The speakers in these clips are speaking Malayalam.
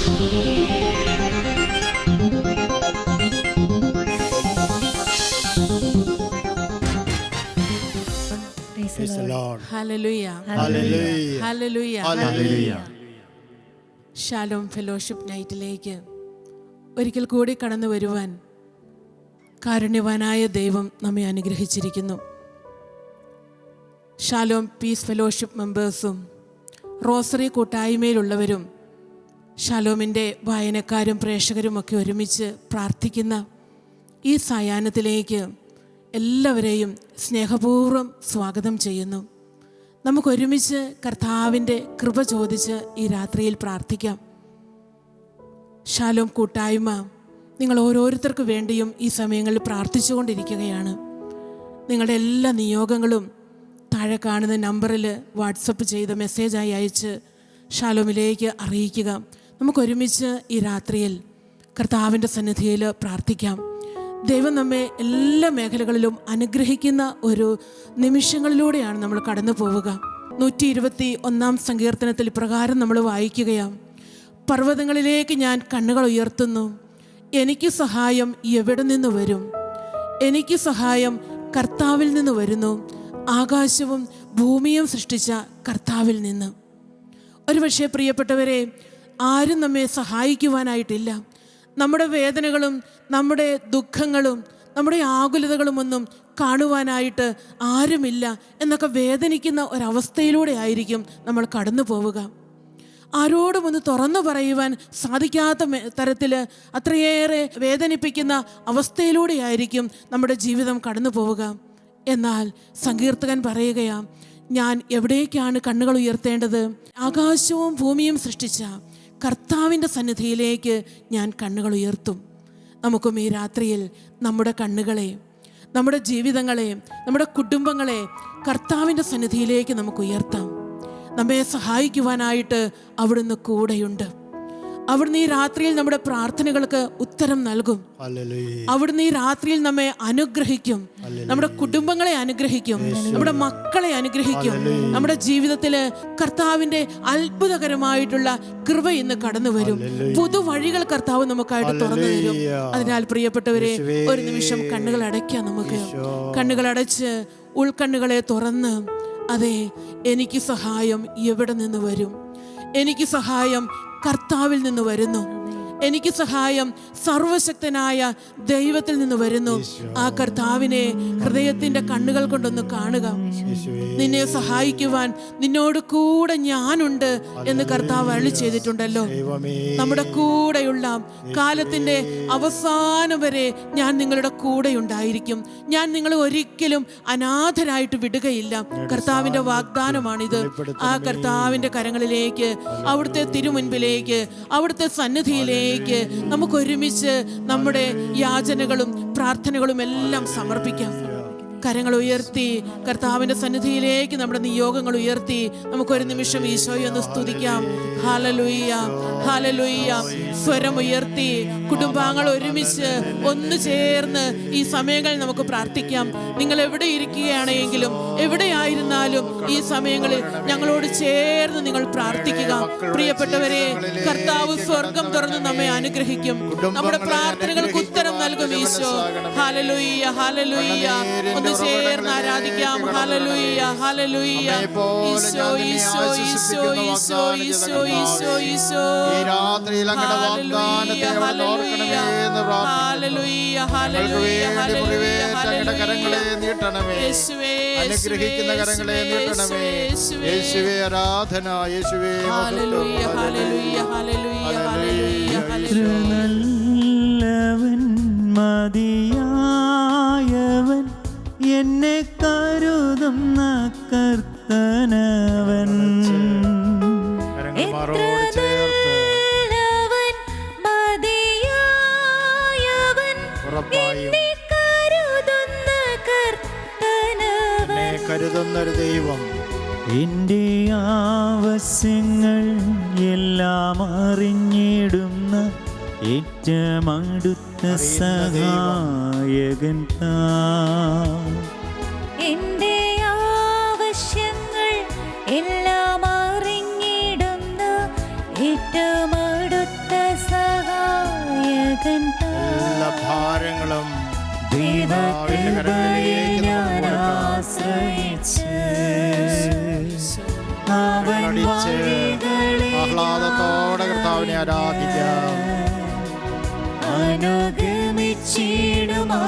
Praise the Lord. Hallelujah. Hallelujah. Hallelujah. Hallelujah. Shalom fellowship നൈറ്റിലേക്ക് ഒരിക്കൽ കൂടി കടന്നു വരുവാൻ കാരുണ്യവാനായ ദൈവം നമ്മെ അനുഗ്രഹിച്ചിരിക്കുന്നു. ഷാലോം പീസ് ഫെലോഷിപ്പ് മെമ്പേഴ്സും റോസറി കൂട്ടായ്മയിലുള്ളവരും ഷാലോമിൻ്റെ വായനക്കാരും പ്രേക്ഷകരുമൊക്കെ ഒരുമിച്ച് പ്രാർത്ഥിക്കുന്ന ഈ സായാഹ്നത്തിലേക്ക് എല്ലാവരെയും സ്നേഹപൂർവ്വം സ്വാഗതം ചെയ്യുന്നു. നമുക്കൊരുമിച്ച് കർത്താവിൻ്റെ കൃപ ചോദിച്ച് ഈ രാത്രിയിൽ പ്രാർത്ഥിക്കാം. ഷാലോം കൂട്ടായ്മ നിങ്ങൾ ഓരോരുത്തർക്ക് വേണ്ടിയും ഈ സമയങ്ങളിൽ പ്രാർത്ഥിച്ചുകൊണ്ടിരിക്കുകയാണ്. നിങ്ങളുടെ എല്ലാ നിയോഗങ്ങളും താഴെ കാണുന്ന നമ്പറിൽ വാട്സപ്പ് ചെയ്ത് മെസ്സേജായി അയച്ച് ഷാലോമിലേക്ക് അറിയിക്കുക. നമുക്കൊരുമിച്ച് ഈ രാത്രിയിൽ കർത്താവിൻ്റെ സന്നിധിയിൽ പ്രാർത്ഥിക്കാം. ദൈവം നമ്മെ എല്ലാ മേഖലകളിലും അനുഗ്രഹിക്കുന്ന ഒരു നിമിഷങ്ങളിലൂടെയാണ് നമ്മൾ കടന്നു പോവുക. 121 സങ്കീർത്തനത്തിൽ ഇപ്രകാരം നമ്മൾ വായിക്കുകയാണ്: പർവ്വതങ്ങളിലേക്ക് ഞാൻ കണ്ണുകൾ ഉയർത്തുന്നു, എനിക്ക് സഹായം എവിടെ നിന്ന് വരും? എനിക്ക് സഹായം കർത്താവിൽ നിന്ന് വരുന്നു, ആകാശവും ഭൂമിയും സൃഷ്ടിച്ച കർത്താവിൽ നിന്ന്. ഒരുപക്ഷെ പ്രിയപ്പെട്ടവരെ, ആരും നമ്മെ സഹായിക്കുവാനായിട്ടില്ല. നമ്മുടെ വേദനകളും നമ്മുടെ ദുഃഖങ്ങളും നമ്മുടെ ആകുലതകളുമൊന്നും കാണുവാനായിട്ട് ആരുമില്ല എന്നൊക്കെ വേദനിക്കുന്ന ഒരവസ്ഥയിലൂടെ ആയിരിക്കും നമ്മൾ കടന്നു പോവുക. ആരോടും ഒന്ന് തുറന്നു പറയുവാൻ സാധിക്കാത്ത തരത്തിൽ അത്രയേറെ വേദനിപ്പിക്കുന്ന അവസ്ഥയിലൂടെയായിരിക്കും നമ്മുടെ ജീവിതം കടന്നു പോവുക. എന്നാൽ സങ്കീർത്തകൻ പറയുകയാണ്, ഞാൻ എവിടേക്കാണ് കണ്ണുകൾ ഉയർത്തേണ്ടത്? ആകാശവും ഭൂമിയും സൃഷ്ടിച്ച കർത്താവിൻ്റെ സന്നിധിയിലേക്ക് ഞാൻ കണ്ണുകൾ ഉയർത്തും. നമുക്കും ഈ രാത്രിയിൽ നമ്മുടെ കണ്ണുകളെ, നമ്മുടെ ജീവിതങ്ങളെ, നമ്മുടെ കുടുംബങ്ങളെ കർത്താവിൻ്റെ സന്നിധിയിലേക്ക് നമുക്ക് ഉയർത്താം. നമ്മെ സഹായിക്കുവാനായിട്ട് അവിടുന്ന് കൂടെയുണ്ട്. അവിടുന്ന് ഈ രാത്രിയിൽ നമ്മുടെ പ്രാർത്ഥനകൾക്ക് ഉത്തരം നൽകും. അവിടുന്ന് ഈ രാത്രിയിൽ നമ്മെ അനുഗ്രഹിക്കും, നമ്മുടെ കുടുംബങ്ങളെ അനുഗ്രഹിക്കും, നമ്മുടെ മക്കളെ അനുഗ്രഹിക്കും. നമ്മുടെ ജീവിതത്തിൽ കർത്താവിൻ്റെ അത്ഭുതകരമായിട്ടുള്ള കൃപ ഇന്ന് കടന്നു വരും. പുതുവഴികൾ കർത്താവ് നമുക്കായിട്ട് തുറന്നു തരും. അതിനാൽ പ്രിയപ്പെട്ടവരെ, ഒരു നിമിഷം കണ്ണുകൾ അടയ്ക്കാം. നമുക്ക് കണ്ണുകൾ അടച്ച് ഉൾക്കണ്ണുകളെ തുറന്ന്, അതെ, എനിക്ക് സഹായം എവിടെ നിന്ന് വരും? എനിക്ക് സഹായം കർത്താവിൽ നിന്ന് വരുന്നു. എനിക്ക് സഹായം സർവശക്തനായ ദൈവത്തിൽ നിന്ന് വരുന്നു. ആ കർത്താവിനെ ഹൃദയത്തിൻ്റെ കണ്ണുകൾ കൊണ്ടൊന്ന് കാണുക. നിന്നെ സഹായിക്കുവാൻ നിന്നോട് കൂടെ ഞാനുണ്ട് എന്ന് കർത്താവ് അരുളി ചെയ്തിട്ടുണ്ടല്ലോ. നമ്മുടെ കൂടെയുള്ള കാലത്തിൻ്റെ അവസാനം വരെ ഞാൻ നിങ്ങളുടെ കൂടെ ഉണ്ടായിരിക്കും. ഞാൻ നിങ്ങളെ ഒരിക്കലും അനാഥരായിട്ട് വിടുകയില്ല. കർത്താവിൻ്റെ വാഗ്ദാനമാണിത്. ആ കർത്താവിൻ്റെ കരങ്ങളിലേക്ക്, അവിടുത്തെ തിരുമുൻപിലേക്ക്, അവിടുത്തെ സന്നിധിയിലേക്ക് നമുക്കൊരുമിച്ച് നമ്മുടെ യാചനകളും പ്രാർത്ഥനകളും എല്ലാം സമർപ്പിക്കാം. കരങ്ങൾ ഉയർത്തി കർത്താവിൻ്റെ സന്നിധിയിലേക്ക് നമ്മുടെ നിയോഗങ്ങൾ ഉയർത്തി നമുക്കൊരു നിമിഷം ഈശോയെ ഒന്ന് സ്തുതിക്കാം. Hallelujah, hallelujah. സ്വരം ഉയർത്തി കുടുംബാംഗങ്ങൾ ഒരുമിച്ച് ഒന്ന് ചേർന്ന് ഈ സമയങ്ങളിൽ നമുക്ക് പ്രാർത്ഥിക്കാം. നിങ്ങൾ എവിടെ ഇരിക്കുകയാണെങ്കിലും എവിടെയായിരുന്നാലും ഈ സമയങ്ങളിൽ ഞങ്ങളോട് ചേർന്ന് നിങ്ങൾ പ്രാർത്ഥിക്കുക. പ്രിയപ്പെട്ടവരെ, കർത്താവ് സ്വർഗം തുറന്ന് നമ്മെ അനുഗ്രഹിക്കും. നമ്മുടെ പ്രാർത്ഥനകൾക്ക് ഉത്തരം നൽകും ഈശോ. Hallelujah, hallelujah. ഒന്ന് ചേർന്ന് ആരാധിക്കാം. Hallelujah, hallelujah. ഈശോ, ഈശോ, ഈശോ, ഈശോ, ഈശോ, ഈശോ, ഈശോ. രാത്രിയിൽ അങ്ങയുടെ വാഗ്ദാനത്തെ ഓർക്കണമേ എന്ന് പ്രാർത്ഥിക്കുന്നു. അങ്ങയുടെ കരങ്ങളെ നീട്ടണമേ, അനുഗ്രഹിക്കുന്ന കരങ്ങളെ നീട്ടണമേ. യേശുവേ ആരാധന, യേശുവേ ഹല്ലേലൂയ, ഹല്ലേലൂയ, ഹല്ലേലൂയ, ഹല്ലേലൂയ. നല്ലവൻ മതിയായവൻ, എന്നെ കരുതുന്ന കർത്തനവൻ. കരുതുന്നൊരു ദൈവം. എൻ്റെ ആവശ്യങ്ങൾ എല്ലാം അറിഞ്ഞിടുന്ന ഏറ്റവും അടുത്ത സഹായകൻ താൻ. എൻ്റെ ആവശ്യങ്ങൾ എല്ലാം അറിഞ്ഞിടുന്ന ഏറ്റവും അടുത്ത നായകൻ എല്ലാ ഭാരങ്ങളും ദൈവകൃപയെ ഞാൻ ആശ്രയിച്ച് അവൻ വഴികളെ ആഹ്ലാദത്തോടെ കർത്താവിനെ ആരാധിക്കാം. അനുഗമിച്ചിടും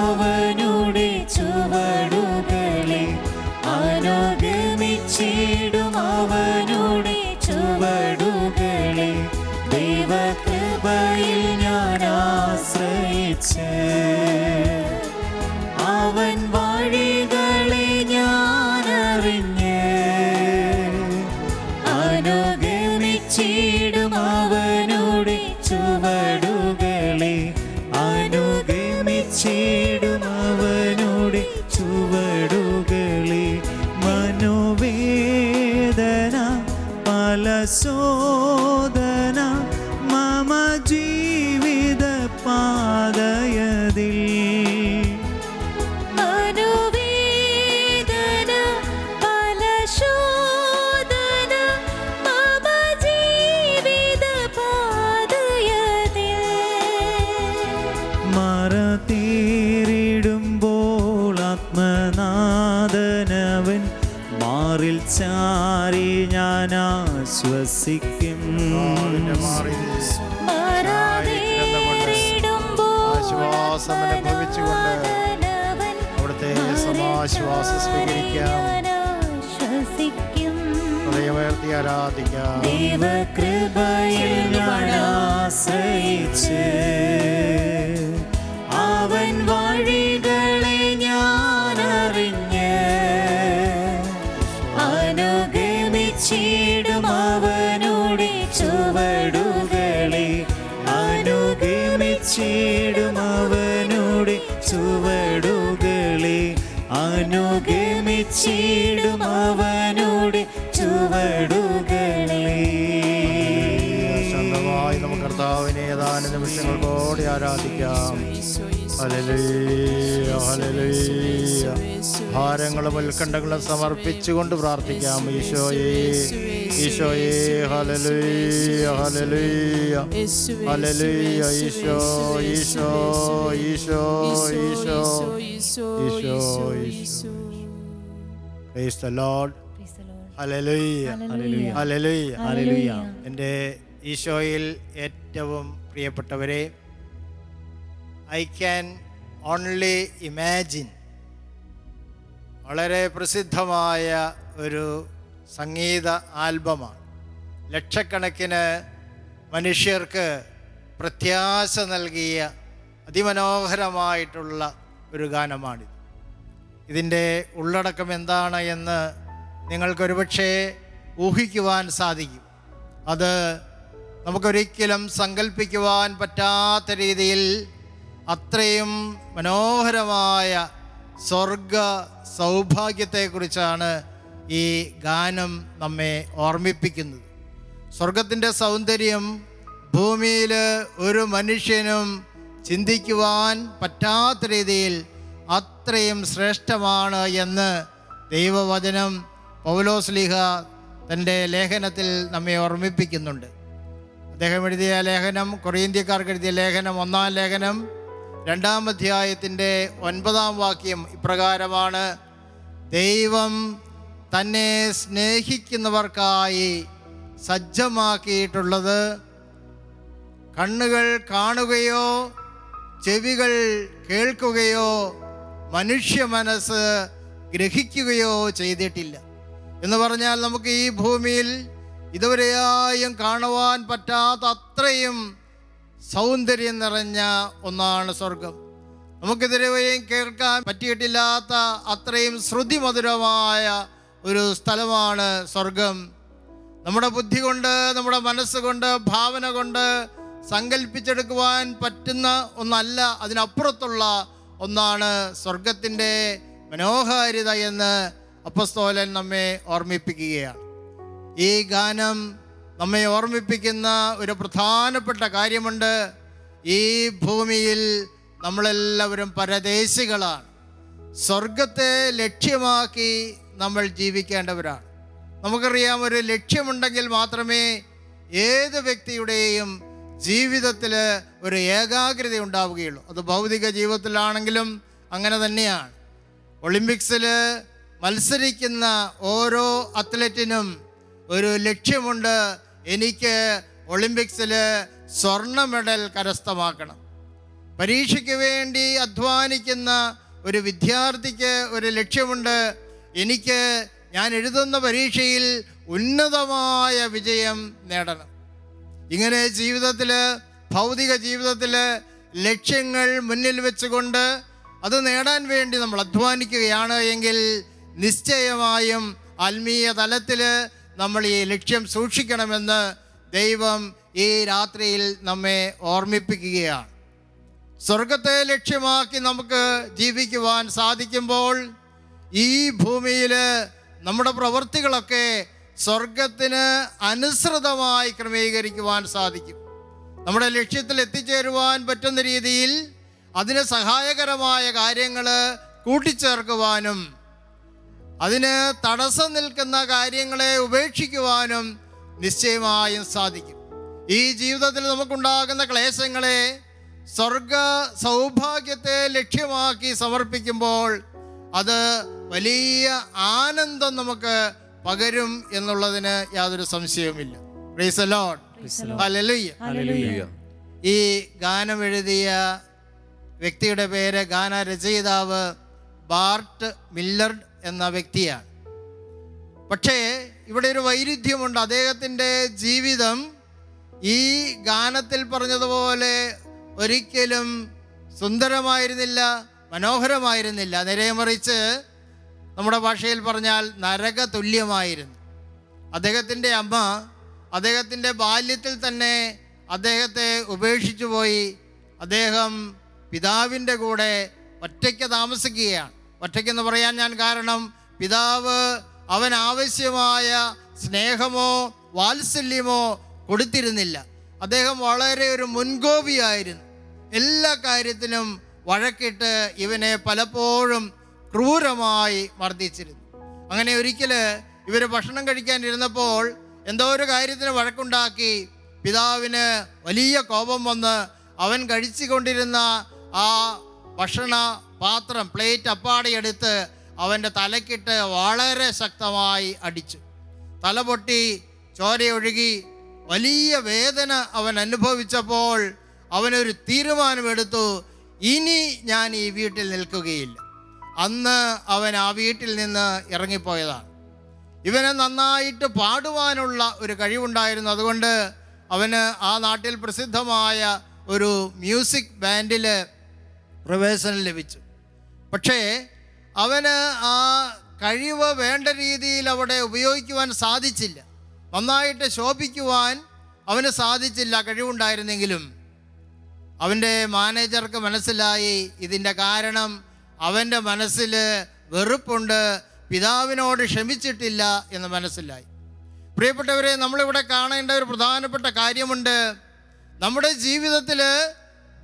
അവനുടെ ചുവടുകളെ, അനുഗമിച്ചിടും അവനുടെ ചുവടുകളെ. ദൈവകൃപയിൽ ഞാൻ ആശ്രയിച്ച് അവൻ വഴികളെ ഞാൻ അറിഞ്ഞ് അനുഗമിച്ചിടും അവനുടെ ചുവടുകളെ, അനുഗമിച്ചിടും അവനുടെ ചുവടുകളെ. മനോവേദന പല ശോധന മമ ജീവിത പാതയതിൽ, മനോവേദന പല ശോധന മമ ജീവിത പാതയതിൽ. മറതീരിടുമ്പോൾ ആത്മനാഥനവൻ മാറിൽ ചാരി ഞാൻ ആശ്വസിക്കും. ആശ്വാസം അനുഭവിച്ചുകൊണ്ട് അവിടുത്തെ സമാശ്വാസം സ്വീകരിക്കാം. ഹൃദയമുയർത്തി ആരാധിക്കാം. ദൈവകൃപയിൽ ഞാൻ ആശ്രയിച്ച് അവൻ വഴികളെ ഞാൻ അറിഞ്ഞ് അനുഗമിച്ചിടും അവനുടെ ചുവടുകളെ, അനുഗമിച്ചിടും അവനുടെ ചുവടുകളെ, അനുഗമിച്ചിടും അവനുടെ ചുവടുകളെ. ശാന്തമായി നമുക്ക് കർത്താവിനെ ഏതാനും നിമിഷങ്ങളോടെ ആരാധിക്കാം. Hallelujah, hallelujah. ഭാരങ്ങളും ഉത്കണ്ഠങ്ങളും സമർപ്പിച്ചുകൊണ്ട് പ്രാർത്ഥിക്കാം. ഈശോയേ, ഈശോയേ, hallelujah, hallelujah, hallelujah. Isho, Isho, Isho, Isho, Isho, Eesho. Praise the Lord. Hallelujah, hallelujah, hallelujah. എൻ്റെ ഈശോയിൽ ഏറ്റവും പ്രിയപ്പെട്ടവരെ, ഐ ക്യാൻ ഓൺലി ഇമാജിൻ വളരെ പ്രസിദ്ധമായ ഒരു സംഗീത ആൽബമാണ്. ലക്ഷക്കണക്കിന് മനുഷ്യർക്ക് പ്രത്യാശ നൽകിയ അതിമനോഹരമായിട്ടുള്ള ഒരു ഗാനമാണിത്. ഇതിൻ്റെ ഉള്ളടക്കം എന്താണ് എന്ന് നിങ്ങൾക്കൊരുപക്ഷെ ഊഹിക്കുവാൻ സാധിക്കും. അത് നമുക്കൊരിക്കലും സങ്കല്പിക്കുവാൻ പറ്റാത്ത രീതിയിൽ അത്രയും മനോഹരമായ സ്വർഗ സൗഭാഗ്യത്തെക്കുറിച്ചാണ് ഈ ഗാനം നമ്മെ ഓർമ്മിപ്പിക്കുന്നത്. സ്വർഗത്തിൻ്റെ സൗന്ദര്യം ഭൂമിയിൽ ഒരു മനുഷ്യനും ചിന്തിക്കുവാൻ പറ്റാത്ത രീതിയിൽ അത്രയും ശ്രേഷ്ഠമാണ് എന്ന് ദൈവവചനം പൗലോസ്ലീഹ തൻ്റെ ലേഖനത്തിൽ നമ്മെ ഓർമ്മിപ്പിക്കുന്നുണ്ട്. അദ്ദേഹം എഴുതിയ ലേഖനം, കൊറിന്ത്യക്കാർക്ക് എഴുതിയ ലേഖനം, 1-ാം ലേഖനം 2-ാം അധ്യായത്തിൻ്റെ 9-ാം വാക്യം ഇപ്രകാരമാണ്: ദൈവം തന്നെ സ്നേഹിക്കുന്നവർക്കായി സജ്ജമാക്കിയിട്ടുള്ളത് കണ്ണുകൾ കാണുകയോ ചെവികൾ കേൾക്കുകയോ മനുഷ്യ മനസ്സ് ഗ്രഹിക്കുകയോ ചെയ്തിട്ടില്ല. എന്ന് പറഞ്ഞാൽ നമുക്ക് ഈ ഭൂമിയിൽ ഇതുവരെയായും കാണുവാൻ പറ്റാത്ത അത്രയും സൗന്ദര്യം നിറഞ്ഞ ഒന്നാണ് സ്വർഗം. നമുക്കിതുവരെയും കേൾക്കാൻ പറ്റിയിട്ടില്ലാത്ത അത്രയും ശ്രുതിമധുരമായ ഒരു സ്ഥലമാണ് സ്വർഗം. നമ്മുടെ ബുദ്ധി കൊണ്ട്, നമ്മുടെ മനസ്സുകൊണ്ട്, ഭാവന കൊണ്ട് സങ്കല്പിച്ചെടുക്കുവാൻ പറ്റുന്ന ഒന്നല്ല, അതിനപ്പുറത്തുള്ള ഒന്നാണ് സ്വർഗത്തിൻ്റെ മനോഹാരിത എന്ന് അപ്പോസ്തലൻ നമ്മെ ഓർമ്മിപ്പിക്കുകയാണ്. ഈ ഗാനം നമ്മെ ഓർമ്മിപ്പിക്കുന്ന ഒരു പ്രധാനപ്പെട്ട കാര്യമുണ്ട്. ഈ ഭൂമിയിൽ നമ്മളെല്ലാവരും പരദേശികളാണ്. സ്വർഗത്തെ ലക്ഷ്യമാക്കി നമ്മൾ ജീവിക്കേണ്ടവരാണ്. നമുക്കറിയാം, ഒരു ലക്ഷ്യമുണ്ടെങ്കിൽ മാത്രമേ ഏത് വ്യക്തിയുടെയും ജീവിതത്തിൽ ഒരു ഏകാഗ്രത ഉണ്ടാവുകയുള്ളൂ. അത് ഭൗതിക ജീവിതത്തിലാണെങ്കിലും അങ്ങനെ തന്നെയാണ്. ഒളിമ്പിക്സിൽ മത്സരിക്കുന്ന ഓരോ അത്ലറ്റിനും ഒരു ലക്ഷ്യമുണ്ട്. എനിക്ക് ഒളിമ്പിക്സിൽ സ്വർണ്ണ മെഡൽ കരസ്ഥമാക്കണം. പരീക്ഷയ്ക്ക് വേണ്ടി അധ്വാനിക്കുന്ന ഒരു വിദ്യാർത്ഥിക്ക് ഒരു ലക്ഷ്യമുണ്ട്. ഞാൻ എഴുതുന്ന പരീക്ഷയിൽ ഉന്നതമായ വിജയം നേടണം. ഇങ്ങനെ ജീവിതത്തിൽ, ഭൗതിക ജീവിതത്തിൽ ലക്ഷ്യങ്ങൾ മുന്നിൽ വെച്ചുകൊണ്ട് അത് നേടാൻ വേണ്ടി നമ്മൾ അധ്വാനിക്കുകയാണ് എങ്കിൽ നിശ്ചയമായും ആത്മീയ തലത്തിൽ നമ്മൾ ഈ ലക്ഷ്യം സൂക്ഷിക്കണമെന്ന് ദൈവം ഈ രാത്രിയിൽ നമ്മെ ഓർമ്മിപ്പിക്കുകയാണ്. സ്വർഗത്തെ ലക്ഷ്യമാക്കി നമുക്ക് ജീവിക്കുവാൻ സാധിക്കുമ്പോൾ ഈ ഭൂമിയിൽ നമ്മുടെ പ്രവൃത്തികളൊക്കെ സ്വർഗത്തിന് അനുസൃതമായി ക്രമീകരിക്കുവാൻ സാധിക്കും. നമ്മുടെ ലക്ഷ്യത്തിൽ എത്തിച്ചേരുവാൻ പറ്റുന്ന രീതിയിൽ അതിന് സഹായകരമായ കാര്യങ്ങൾ കൂട്ടിച്ചേർക്കുവാനും അതിന് തടസ്സം നിൽക്കുന്ന കാര്യങ്ങളെ ഉപേക്ഷിക്കുവാനും നിശ്ചയമായും സാധിക്കും. ഈ ജീവിതത്തിൽ നമുക്കുണ്ടാകുന്ന ക്ലേശങ്ങളെ സ്വർഗ സൗഭാഗ്യത്തെ ലക്ഷ്യമാക്കി സമർപ്പിക്കുമ്പോൾ അത് വലിയ ആനന്ദം നമുക്ക് പകരും എന്നുള്ളതിന് യാതൊരു സംശയവുമില്ല. Praise the Lord. ഹല്ലേലൂയ. ഈ ഗാനം എഴുതിയ വ്യക്തിയുടെ പേര്, ഗാന രചയിതാവ് ബാർട്ട് മില്ലർഡ് എന്ന വ്യക്തിയാണ്. പക്ഷേ ഇവിടെ ഒരു വൈരുദ്ധ്യമുണ്ട്. അദ്ദേഹത്തിൻ്റെ ജീവിതം ഈ ഗാനത്തിൽ പറഞ്ഞതുപോലെ ഒരിക്കലും സുന്ദരമായിരുന്നില്ല, മനോഹരമായിരുന്നില്ല. നേരെ മറിച്ച് നമ്മുടെ ഭാഷയിൽ പറഞ്ഞാൽ നരക തുല്യമായിരുന്നു. അദ്ദേഹത്തിൻ്റെ അമ്മ അദ്ദേഹത്തിൻ്റെ ബാല്യത്തിൽ തന്നെ അദ്ദേഹത്തെ ഉപേക്ഷിച്ചു പോയി. അദ്ദേഹം പിതാവിൻ്റെ കൂടെ ഒറ്റയ്ക്ക് താമസിക്കുകയാണ്. ഒറ്റയ്ക്കെന്ന് പറയാൻ ഞാൻ കാരണം, പിതാവ് അവൻ ആവശ്യമായ സ്നേഹമോ വാത്സല്യമോ കൊടുത്തിരുന്നില്ല. അദ്ദേഹം വളരെ ഒരു മുൻകോപിയായിരുന്നു. എല്ലാ കാര്യത്തിലും വഴക്കിട്ട് ഇവനെ പലപ്പോഴും ക്രൂരമായി മർദ്ദിച്ചിരുന്നു. അങ്ങനെ ഒരിക്കൽ ഇവർ ഭക്ഷണം കഴിക്കാനിരുന്നപ്പോൾ എന്തോ ഒരു കാര്യത്തിന് വഴക്കുണ്ടാക്കി പിതാവിന് വലിയ കോപം വന്ന് അവൻ കഴിച്ചുകൊണ്ടിരുന്ന ആ ഭക്ഷണ പാത്രം, പ്ലേറ്റ് അപ്പാടെ എടുത്ത് അവൻ്റെ തലക്കിട്ട് വളരെ ശക്തമായി അടിച്ചു. തല പൊട്ടി, ചോരയൊഴുകി, വലിയ വേദന അവൻ അനുഭവിച്ചപ്പോൾ അവനൊരു തീരുമാനമെടുത്തു, ഇനി ഞാൻ ഈ വീട്ടിൽ നിൽക്കുകയില്ല. അന്ന് അവൻ ആ വീട്ടിൽ നിന്ന് ഇറങ്ങിപ്പോയതാണ്. ഇവന് നന്നായിട്ട് പാടുവാനുള്ള ഒരു കഴിവുണ്ടായിരുന്നു. അതുകൊണ്ട് അവന് ആ നാട്ടിൽ പ്രസിദ്ധമായ ഒരു മ്യൂസിക് ബാൻഡിൽ പ്രവേശനം ലഭിച്ചു. പക്ഷേ അവന് ആ കഴിവ് വേണ്ട രീതിയിൽ അവിടെ ഉപയോഗിക്കുവാൻ സാധിച്ചില്ല. നന്നായിട്ട് ശോഭിക്കുവാൻ അവന് സാധിച്ചില്ല, കഴിവുണ്ടായിരുന്നെങ്കിലും. അവൻ്റെ മാനേജർക്ക് മനസ്സിലായി ഇതിൻ്റെ കാരണം അവൻ്റെ മനസ്സിൽ വെറുപ്പുണ്ട്, പിതാവിനോട് ക്ഷമിച്ചിട്ടില്ല എന്ന് മനസ്സിലായി. പ്രിയപ്പെട്ടവരെ, നമ്മളിവിടെ കാണേണ്ട ഒരു പ്രധാനപ്പെട്ട കാര്യമുണ്ട്. നമ്മുടെ ജീവിതത്തിൽ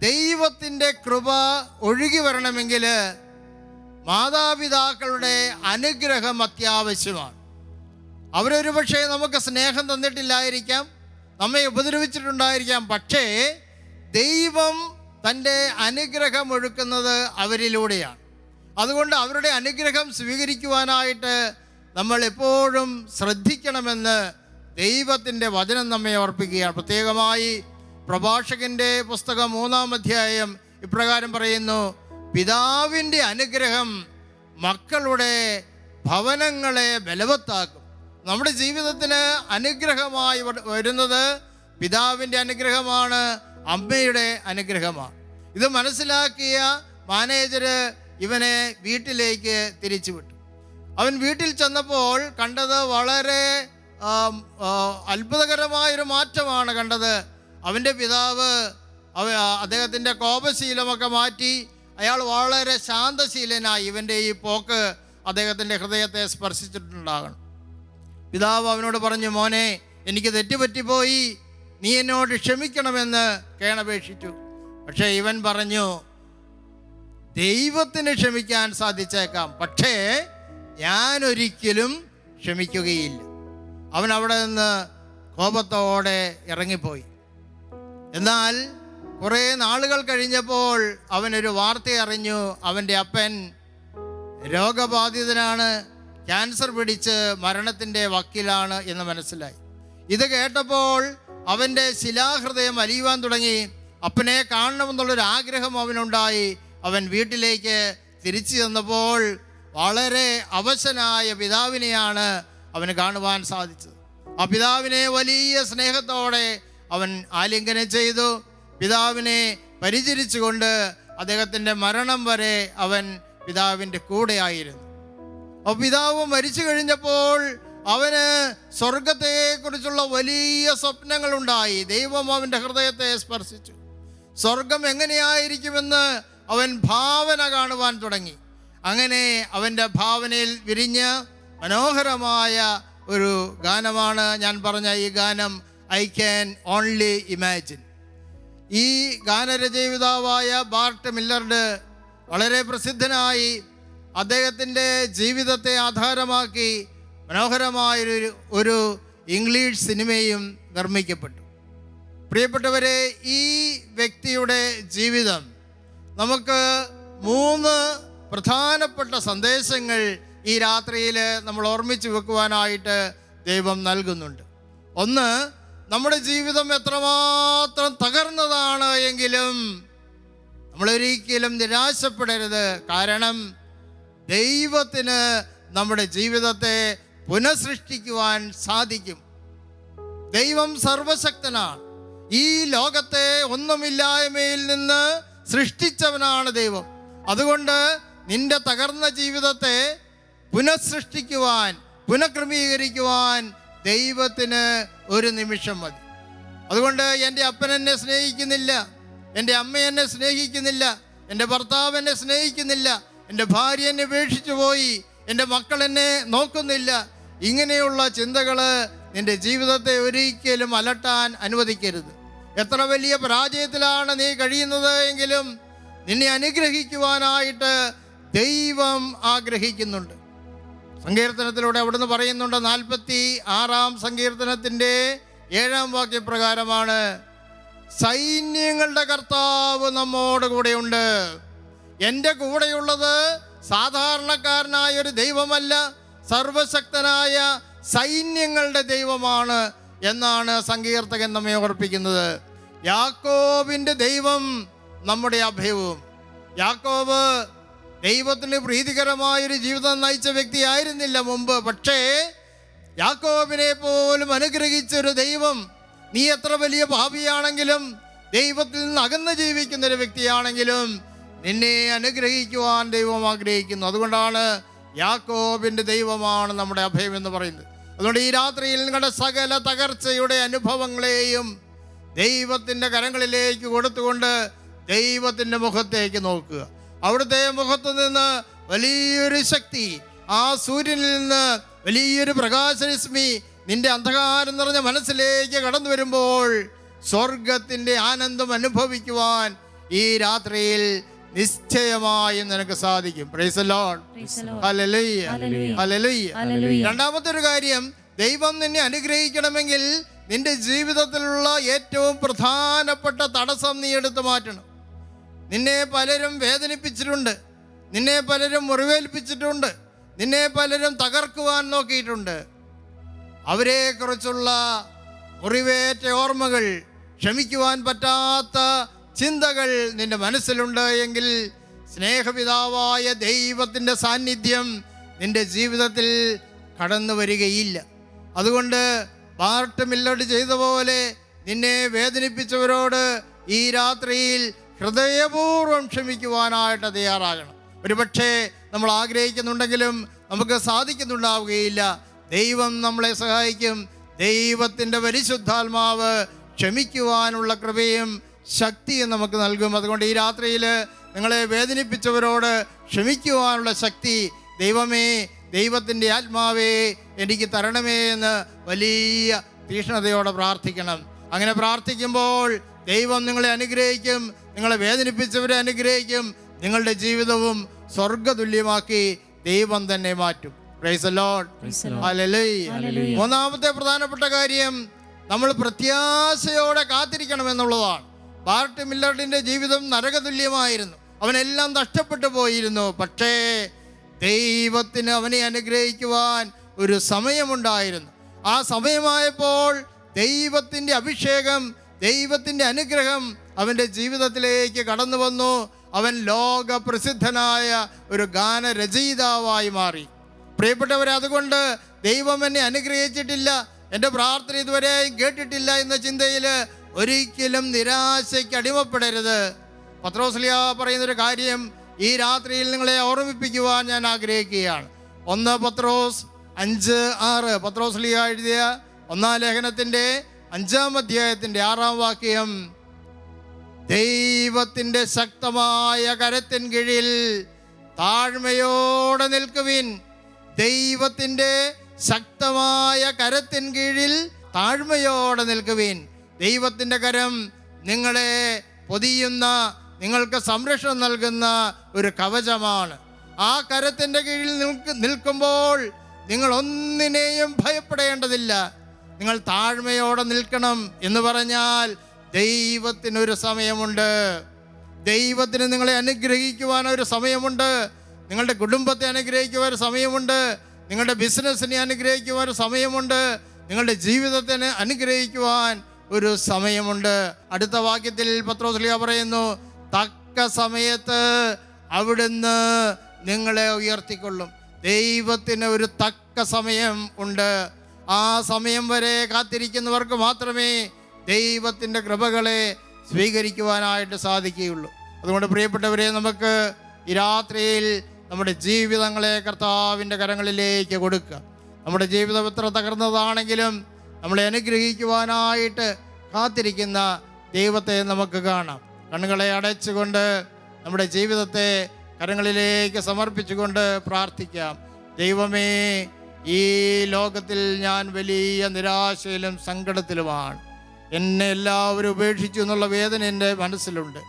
ദൈവത്തിൻ്റെ കൃപ ഒഴുകി വരണമെങ്കിൽ മാതാപിതാക്കളുടെ അനുഗ്രഹം അത്യാവശ്യമാണ്. അവരൊരു പക്ഷേ നമുക്ക് സ്നേഹം തന്നിട്ടില്ലായിരിക്കാം, നമ്മെ ഉപദ്രവിച്ചിട്ടുണ്ടായിരിക്കാം. പക്ഷേ ദൈവം തൻ്റെ അനുഗ്രഹം ഒഴുക്കുന്നത് അവരിലൂടെയാണ്. അതുകൊണ്ട് അവരുടെ അനുഗ്രഹം സ്വീകരിക്കുവാനായിട്ട് നമ്മൾ എപ്പോഴും ശ്രദ്ധിക്കണമെന്ന് ദൈവത്തിൻ്റെ വചനം നമ്മെ ഓർപ്പിക്കുകയാണ്. പ്രത്യേകമായി പ്രഭാഷകൻ്റെ പുസ്തകം 3-ാം അധ്യായം ഇപ്രകാരം പറയുന്നു: പിതാവിൻ്റെ അനുഗ്രഹം മക്കളുടെ ഭവനങ്ങളെ ബലവത്താക്കും. നമ്മുടെ ജീവിതത്തിന് അനുഗ്രഹമായി വരുന്നത് പിതാവിൻ്റെ അനുഗ്രഹമാണ്, അമ്മയുടെ അനുഗ്രഹമാണ്. ഇത് മനസ്സിലാക്കിയ മാനേജർ ഇവനെ വീട്ടിലേക്ക് തിരിച്ചുവിട്ടു. അവൻ വീട്ടിൽ ചെന്നപ്പോൾ കണ്ടത് വളരെ അത്ഭുതകരമായൊരു മാറ്റമാണ് കണ്ടത്. അവൻ്റെ പിതാവ് അദ്ദേഹത്തിൻ്റെ കോപശീലമൊക്കെ മാറ്റി അയാൾ വളരെ ശാന്തശീലനായി. ഇവൻ്റെ ഈ പോക്ക് അദ്ദേഹത്തിൻ്റെ ഹൃദയത്തെ സ്പർശിച്ചിട്ടുണ്ടാകണം. പിതാവ് അവനോട് പറഞ്ഞു, മോനെ, എനിക്ക് തെറ്റുപറ്റിപ്പോയി, നീ എന്നോട് ക്ഷമിക്കണമെന്ന് കേണപേക്ഷിച്ചു. പക്ഷേ ഇവൻ പറഞ്ഞു, ദൈവത്തിന് ക്ഷമിക്കാൻ സാധിച്ചേക്കാം, പക്ഷേ ഞാനൊരിക്കലും ക്ഷമിക്കുകയില്ല. അവൻ അവിടെ നിന്ന് കോപത്തോടെ ഇറങ്ങിപ്പോയി. എന്നാൽ കുറേ നാളുകൾ കഴിഞ്ഞപ്പോൾ അവനൊരു വാർത്ത അറിഞ്ഞു. അവൻ്റെ അപ്പൻ രോഗബാധിതനാണ്, ക്യാൻസർ പിടിച്ച് മരണത്തിൻ്റെ വക്കിലാണ് എന്ന് മനസ്സിലായി. ഇത് കേട്ടപ്പോൾ അവൻ്റെ ശിലാഹൃദയം അലിയുവാൻ തുടങ്ങി. അപ്പനെ കാണണമെന്നുള്ളൊരു ആഗ്രഹം അവനുണ്ടായി. അവൻ വീട്ടിലേക്ക് തിരിച്ചു ചെന്നപ്പോൾ വളരെ അവശനായ പിതാവിനെയാണ് അവന് കാണുവാൻ സാധിച്ചത്. ആ പിതാവിനെ വലിയ സ്നേഹത്തോടെ അവൻ ആലിംഗനം ചെയ്തു. പിതാവിനെ പരിചരിച്ചുകൊണ്ട് അദ്ദേഹത്തിൻ്റെ മരണം വരെ അവൻ പിതാവിൻ്റെ കൂടെയായിരുന്നു. അപ്പോൾ പിതാവ് മരിച്ചു കഴിഞ്ഞപ്പോൾ അവന് സ്വർഗത്തെക്കുറിച്ചുള്ള വലിയ സ്വപ്നങ്ങളുണ്ടായി. ദൈവം അവൻ്റെ ഹൃദയത്തെ സ്പർശിച്ചു. സ്വർഗം എങ്ങനെയായിരിക്കുമെന്ന് അവൻ ഭാവന കാണുവാൻ തുടങ്ങി. അങ്ങനെ അവൻ്റെ ഭാവനയിൽ വിരിഞ്ഞ മനോഹരമായ ഒരു ഗാനമാണ് ഞാൻ പറഞ്ഞ ഈ ഗാനം, ഐ ക്യാൻ ഓൺലി ഇമാജിൻ. ഈ ഗാനരചയിതാവായ ബാർട്ട് മില്ലർഡ് വളരെ പ്രസിദ്ധനായി. അദ്ദേഹത്തിൻ്റെ ജീവിതത്തെ ആധാരമാക്കി മനോഹരമായൊരു ഇംഗ്ലീഷ് സിനിമയും നിർമ്മിക്കപ്പെട്ടു. പ്രിയപ്പെട്ടവരെ, ഈ വ്യക്തിയുടെ ജീവിതം നമുക്ക് 3 പ്രധാനപ്പെട്ട സന്ദേശങ്ങൾ ഈ രാത്രിയിൽ നമ്മൾ ഓർമ്മിച്ച് വെക്കുവാനായിട്ട് ദൈവം നൽകുന്നുണ്ട്. ഒന്ന്, നമ്മുടെ ജീവിതം എത്രമാത്രം തകർന്നതാണ് എങ്കിലും നമ്മളൊരിക്കലും നിരാശപ്പെടരുത്. കാരണം ദൈവത്തിന് നമ്മുടെ ജീവിതത്തെ പുനഃസൃഷ്ടിക്കുവാൻ സാധിക്കും. ദൈവം സർവശക്തനാണ്. ഈ ലോകത്തെ ഒന്നുമില്ലായ്മയിൽ നിന്ന് സൃഷ്ടിച്ചവനാണ് ദൈവം. അതുകൊണ്ട് നിന്റെ തകർന്ന ജീവിതത്തെ പുനഃസൃഷ്ടിക്കുവാൻ, പുനഃക്രമീകരിക്കുവാൻ ദൈവത്തിന് ഒരു നിമിഷം മതി. അതുകൊണ്ട് എൻ്റെ അപ്പൻ എന്നെ സ്നേഹിക്കുന്നില്ല, എൻ്റെ അമ്മ എന്നെ സ്നേഹിക്കുന്നില്ല, എൻ്റെ ഭർത്താവ് എന്നെ സ്നേഹിക്കുന്നില്ല, എൻ്റെ ഭാര്യ എന്നെ ഉപേക്ഷിച്ചു പോയി, എൻ്റെ മക്കൾ എന്നെ നോക്കുന്നില്ല, ഇങ്ങനെയുള്ള ചിന്തകൾ നിൻ്റെ ജീവിതത്തെ ഒരിക്കലും അലട്ടാൻ അനുവദിക്കരുത്. എത്ര വലിയ പരാജയത്തിലാണ് നീ കഴിയുന്നത് എങ്കിലും നിന്നെ അനുഗ്രഹിക്കുവാനായിട്ട് ദൈവം ആഗ്രഹിക്കുന്നുണ്ട്. സങ്കീർത്തനത്തിലൂടെ അവിടുന്ന് പറയുന്നുണ്ട്, 46-ാം സങ്കീർത്തനത്തിൻ്റെ 7-ാം വാക്യപ്രകാരമാണ്, സൈന്യങ്ങളുടെ കർത്താവ് നമ്മോട് കൂടെയുണ്ട്. എൻ്റെ കൂടെയുള്ളത് സാധാരണക്കാരനായ ഒരു ദൈവമല്ല, സർവശക്തനായ സൈന്യങ്ങളുടെ ദൈവമാണ് എന്നാണ് സങ്കീർത്തകൻ നമ്മെ ഓർപ്പിക്കുന്നത്. യാക്കോബിൻ്റെ ദൈവം നമ്മുടെ അഭയവും. യാക്കോബ് ദൈവത്തിന് പ്രീതികരമായൊരു ജീവിതം നയിച്ച വ്യക്തിയായിരുന്നില്ല മുമ്പ്. പക്ഷേ യാക്കോബിനെ പോലും അനുഗ്രഹിച്ചൊരു ദൈവം, നീ എത്ര വലിയ പാപിയാണെങ്കിലും ദൈവത്തിൽ നിന്ന് അകന്ന് ജീവിക്കുന്ന ഒരു വ്യക്തിയാണെങ്കിലും നിന്നെ അനുഗ്രഹിക്കുവാൻ ദൈവം ആഗ്രഹിക്കുന്നു. അതുകൊണ്ടാണ് യാക്കോബിൻ്റെ ദൈവമാണ് നമ്മുടെ അഭയം എന്ന് പറയുന്നത്. അതുകൊണ്ട് ഈ രാത്രിയിൽ നിങ്ങളുടെ സകല തകർച്ചയുടെ അനുഭവങ്ങളെയും ദൈവത്തിൻ്റെ കരങ്ങളിലേക്ക് കൊടുത്തുകൊണ്ട് ദൈവത്തിൻ്റെ മുഖത്തേക്ക് നോക്കുക. അവിടുത്തെ മുഖത്തു നിന്ന് വലിയൊരു ശക്തി, ആ സൂര്യനിൽ നിന്ന് വലിയൊരു പ്രകാശരശ്മി നിന്റെ അന്ധകാരം നിറഞ്ഞ മനസ്സിലേക്ക് കടന്നു വരുമ്പോൾ സ്വർഗത്തിൻ്റെ ആനന്ദം അനുഭവിക്കുവാൻ ഈ രാത്രിയിൽ നിശ്ചയമായും നിനക്ക് സാധിക്കും. Praise the Lord. Hallelujah, hallelujah. രണ്ടാമത്തെ ഒരു കാര്യം, ദൈവം നിന്നെ അനുഗ്രഹിക്കണമെങ്കിൽ നിന്റെ ജീവിതത്തിലുള്ള ഏറ്റവും പ്രധാനപ്പെട്ട തടസ്സം നീ എടുത്തു മാറ്റണം. നിന്നെ പലരും വേദനിപ്പിച്ചിട്ടുണ്ട്, നിന്നെ പലരും മുറിവേൽപ്പിച്ചിട്ടുണ്ട്, നിന്നെ പലരും തകർക്കുവാൻ നോക്കിയിട്ടുണ്ട്. അവരെക്കുറിച്ചുള്ള മുറിവേറ്റ ഓർമ്മകൾ, ക്ഷമിക്കുവാൻ പറ്റാത്ത ചിന്തകൾ നിന്റെ മനസ്സിലുണ്ട് എങ്കിൽ സ്നേഹപിതാവായ ദൈവത്തിൻ്റെ സാന്നിധ്യം നിന്റെ ജീവിതത്തിൽ കടന്നു വരികയില്ല. അതുകൊണ്ട് ബാർട്ട് മില്ലർഡ് ചെയ്ത പോലെ നിന്നെ വേദനിപ്പിച്ചവരോട് ഈ രാത്രിയിൽ ഹൃദയപൂർവ്വം ക്ഷമിക്കുവാനായിട്ട് തയ്യാറാകണം. ഒരുപക്ഷെ നമ്മൾ ആഗ്രഹിക്കുന്നുണ്ടെങ്കിലും നമുക്ക് സാധിക്കുന്നുണ്ടാവുകയില്ല. ദൈവം നമ്മളെ സഹായിക്കും. ദൈവത്തിൻ്റെ പരിശുദ്ധാത്മാവ് ക്ഷമിക്കുവാനുള്ള കൃപയും ശക്തിയും നമുക്ക് നൽകും. അതുകൊണ്ട് ഈ രാത്രിയിൽ നിങ്ങളെ വേദനിപ്പിച്ചവരോട് ക്ഷമിക്കുവാനുള്ള ശക്തി ദൈവമേ, ദൈവത്തിൻ്റെ ആത്മാവേ എനിക്ക് തരണമേ എന്ന് വലിയ തീക്ഷ്ണതയോടെ പ്രാർത്ഥിക്കണം. അങ്ങനെ പ്രാർത്ഥിക്കുമ്പോൾ ദൈവം നിങ്ങളെ അനുഗ്രഹിക്കും, നിങ്ങളെ വേദനിപ്പിച്ചവരെ അനുഗ്രഹിക്കും. നിങ്ങളുടെ ജീവിതവും സ്വർഗതുല്യമാക്കി ദൈവം തന്നെ മാറ്റും. Praise the Lord. ഹല്ലേലൂയ. മൂന്നാമത്തെ പ്രധാനപ്പെട്ട കാര്യം, നമ്മൾ പ്രത്യാശയോടെ കാത്തിരിക്കണമെന്നുള്ളതാണ്. ബാർട്ട് മില്ലറിന്റെ ജീവിതം നരകതുല്യമായിരുന്നു. അവനെല്ലാം നഷ്ടപ്പെട്ടു പോയിരുന്നു. പക്ഷേ ദൈവത്തിന് അവനെ അനുഗ്രഹിക്കുവാൻ ഒരു സമയമുണ്ടായിരുന്നു. ആ സമയമായപ്പോൾ ദൈവത്തിൻ്റെ അഭിഷേകം, ദൈവത്തിൻ്റെ അനുഗ്രഹം അവൻ്റെ ജീവിതത്തിലേക്ക് കടന്നു വന്നു. അവൻ ലോക പ്രസിദ്ധനായ ഒരു ഗാനരചയിതാവായി മാറി. പ്രിയപ്പെട്ടവരെ, അതുകൊണ്ട് ദൈവം എന്നെ അനുഗ്രഹിച്ചിട്ടില്ല, എൻ്റെ പ്രാർത്ഥന ഇതുവരെയും കേട്ടിട്ടില്ല എന്ന ചിന്തയിൽ ഒരിക്കലും നിരാശയ്ക്ക് അടിമപ്പെടരുത്. പത്രോസ്ലിയാ പറയുന്നൊരു കാര്യം ഈ രാത്രിയിൽ നിങ്ങളെ ഓർമ്മിപ്പിക്കുവാൻ ഞാൻ ആഗ്രഹിക്കുകയാണ്. 1 പത്രോസ് 5:6 പത്രോസ്ലിയാ എഴുതിയ 1-ാം ലേഖനത്തിൻ്റെ 5-ാം അധ്യായത്തിൻ്റെ 6-ാം വാക്യം, ദൈവത്തിൻ്റെ ശക്തമായ കരത്തിൻ കീഴിൽ താഴ്മയോടെ നിൽക്കുവിൻ. ദൈവത്തിൻ്റെ ശക്തമായ കരത്തിൻ കീഴിൽ താഴ്മയോടെ നിൽക്കുവിൻ. ദൈവത്തിൻ്റെ കരം നിങ്ങളെ പൊതിയുന്ന, നിങ്ങൾക്ക് സംരക്ഷണം നൽകുന്ന ഒരു കവചമാണ്. ആ കരത്തിൻ്റെ കീഴിൽ നിൽക്കുമ്പോൾ നിങ്ങൾ ഒന്നിനെയും ഭയപ്പെടേണ്ടതില്ല. നിങ്ങൾ താഴ്മയോടെ നിൽക്കണം എന്ന് പറഞ്ഞാൽ ദൈവത്തിനൊരു സമയമുണ്ട്. ദൈവത്തിന് നിങ്ങളെ അനുഗ്രഹിക്കുവാൻ ഒരു സമയമുണ്ട്. നിങ്ങളുടെ കുടുംബത്തെ അനുഗ്രഹിക്കുവാൻ ഒരു സമയമുണ്ട്. നിങ്ങളുടെ ബിസിനസ്സിനെ അനുഗ്രഹിക്കുവാൻ ഒരു സമയമുണ്ട്. നിങ്ങളുടെ ജീവിതത്തിന് അനുഗ്രഹിക്കുവാൻ ഒരു സമയമുണ്ട്. അടുത്ത വാക്യത്തിൽ പത്രോസ്ലിയാ പറയുന്നു, തക്ക സമയത്ത് അവിടുന്ന് നിങ്ങളെ ഉയർത്തിക്കൊള്ളും. ദൈവത്തിന് ഒരു തക്ക സമയം ഉണ്ട്. ആ സമയം വരെ കാത്തിരിക്കുന്നവർക്ക് മാത്രമേ ദൈവത്തിൻ്റെ കൃപകളെ സ്വീകരിക്കുവാനായിട്ട് സാധിക്കുകയുള്ളൂ. അതുകൊണ്ട് പ്രിയപ്പെട്ടവരെ, നമുക്ക് ഈ രാത്രിയിൽ നമ്മുടെ ജീവിതങ്ങളെ കർത്താവിൻ്റെ കരങ്ങളിലേക്ക് കൊടുക്കുക. നമ്മുടെ ജീവിതം എത്ര തകർന്നതാണെങ്കിലും നമ്മളെ അനുഗ്രഹിക്കുവാനായിട്ട് കാത്തിരിക്കുന്ന ദൈവത്തെ നമുക്ക് കാണാം. കണ്ണുകളെ അടച്ചുകൊണ്ട് നമ്മുടെ ജീവിതത്തെ കരങ്ങളിലേക്ക് സമർപ്പിച്ചുകൊണ്ട് പ്രാർത്ഥിക്കാം. ദൈവമേ, ഈ ലോകത്തിൽ ഞാൻ വലിയ നിരാശയിലും സങ്കടത്തിലുമാണ്. എന്നെ എല്ലാവരും ഉപേക്ഷിച്ചു എന്നുള്ള വേദന എൻ്റെ മനസ്സിലുണ്ട്.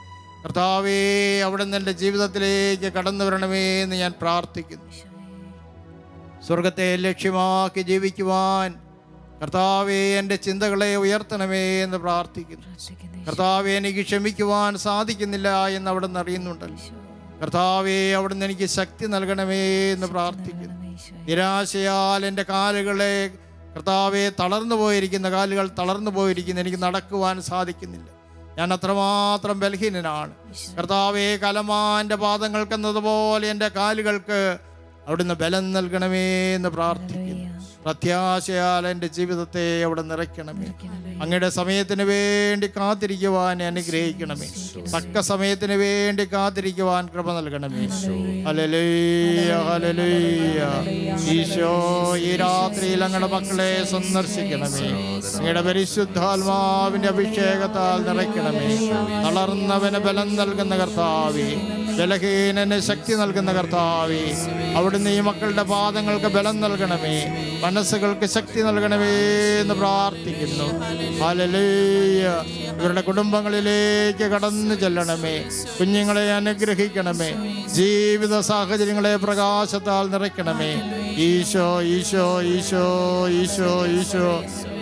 കർത്താവേ, അവിടുന്ന് എൻ്റെ ജീവിതത്തിലേക്ക് കടന്നു വരണമേ എന്ന് ഞാൻ പ്രാർത്ഥിക്കുന്നു. സ്വർഗത്തെ ലക്ഷ്യമാക്കി ജീവിക്കുവാൻ കർത്താവേ, എൻ്റെ ചിന്തകളെ ഉയർത്തണമേ എന്ന് പ്രാർത്ഥിക്കുന്നു. കർത്താവേ, എനിക്ക് ക്ഷമിക്കുവാൻ സാധിക്കുന്നില്ല എന്ന് അവിടുന്ന് അറിയുന്നുണ്ടല്ലോ. കർത്താവേ, അവിടുന്ന് എനിക്ക് ശക്തി നൽകണമേ എന്ന് പ്രാർത്ഥിക്കുന്നു. നിരാശയാൽ എൻ്റെ കാലുകളെ കർത്താവെ തളർന്നു പോയിരിക്കുന്ന കാലുകൾ തളർന്നു പോയിരിക്കുന്നു. എനിക്ക് നടക്കുവാൻ സാധിക്കുന്നില്ല. ഞാൻ അത്രമാത്രം ബലഹീനനാണ്. കർത്താവെ, കലമാൻ്റെ പാദങ്ങൾക്കെന്നതുപോലെ എൻ്റെ കാലുകൾക്ക് അവിടുന്ന് ബലം നൽകണമേ എന്ന് പ്രാർത്ഥിക്കുന്നു. പ്രത്യാശയാൽ എൻ്റെ ജീവിതത്തെ അവിടെ നിറയ്ക്കണമേ. അങ്ങയുടെ സമയത്തിന് വേണ്ടി കാത്തിരിക്കുവാൻ അനുഗ്രഹിക്കണമേ. തക്ക സമയത്തിന് വേണ്ടി കാത്തിരിക്കുവാൻ കൃപ നൽകണമേ. Hallelujah, hallelujah. ഈശോ, ഈ രാത്രിയിൽ അങ്ങയുടെ മക്കളെ സന്ദർശിക്കണമേ. അങ്ങയുടെ പരിശുദ്ധാത്മാവിന്റെ അഭിഷേകത്താൽ നിറയ്ക്കണമേ. തളർന്നവന് ബലം നൽകുന്ന കർത്താവേ, ബലഹീനന് ശക്തി നൽകുന്ന കർത്താവേ, അവിടുന്ന് ഈ മക്കളുടെ പാദങ്ങൾക്ക് ബലം നൽകണമേ, മനസ്സുകൾക്ക് ശക്തി നൽകണമേ എന്ന് പ്രാർത്ഥിക്കുന്നു. ഹല്ലേലൂയ. ഇവരുടെ കുടുംബങ്ങളിലേക്ക് കടന്നു ചെല്ലണമേ. കുഞ്ഞുങ്ങളെ അനുഗ്രഹിക്കണമേ. ജീവിത സാഹചര്യങ്ങളെ പ്രകാശത്താൽ നിറയ്ക്കണമേ. ഈശോ, ഈശോ, ഈശോ, ഈശോ, ഈശോ.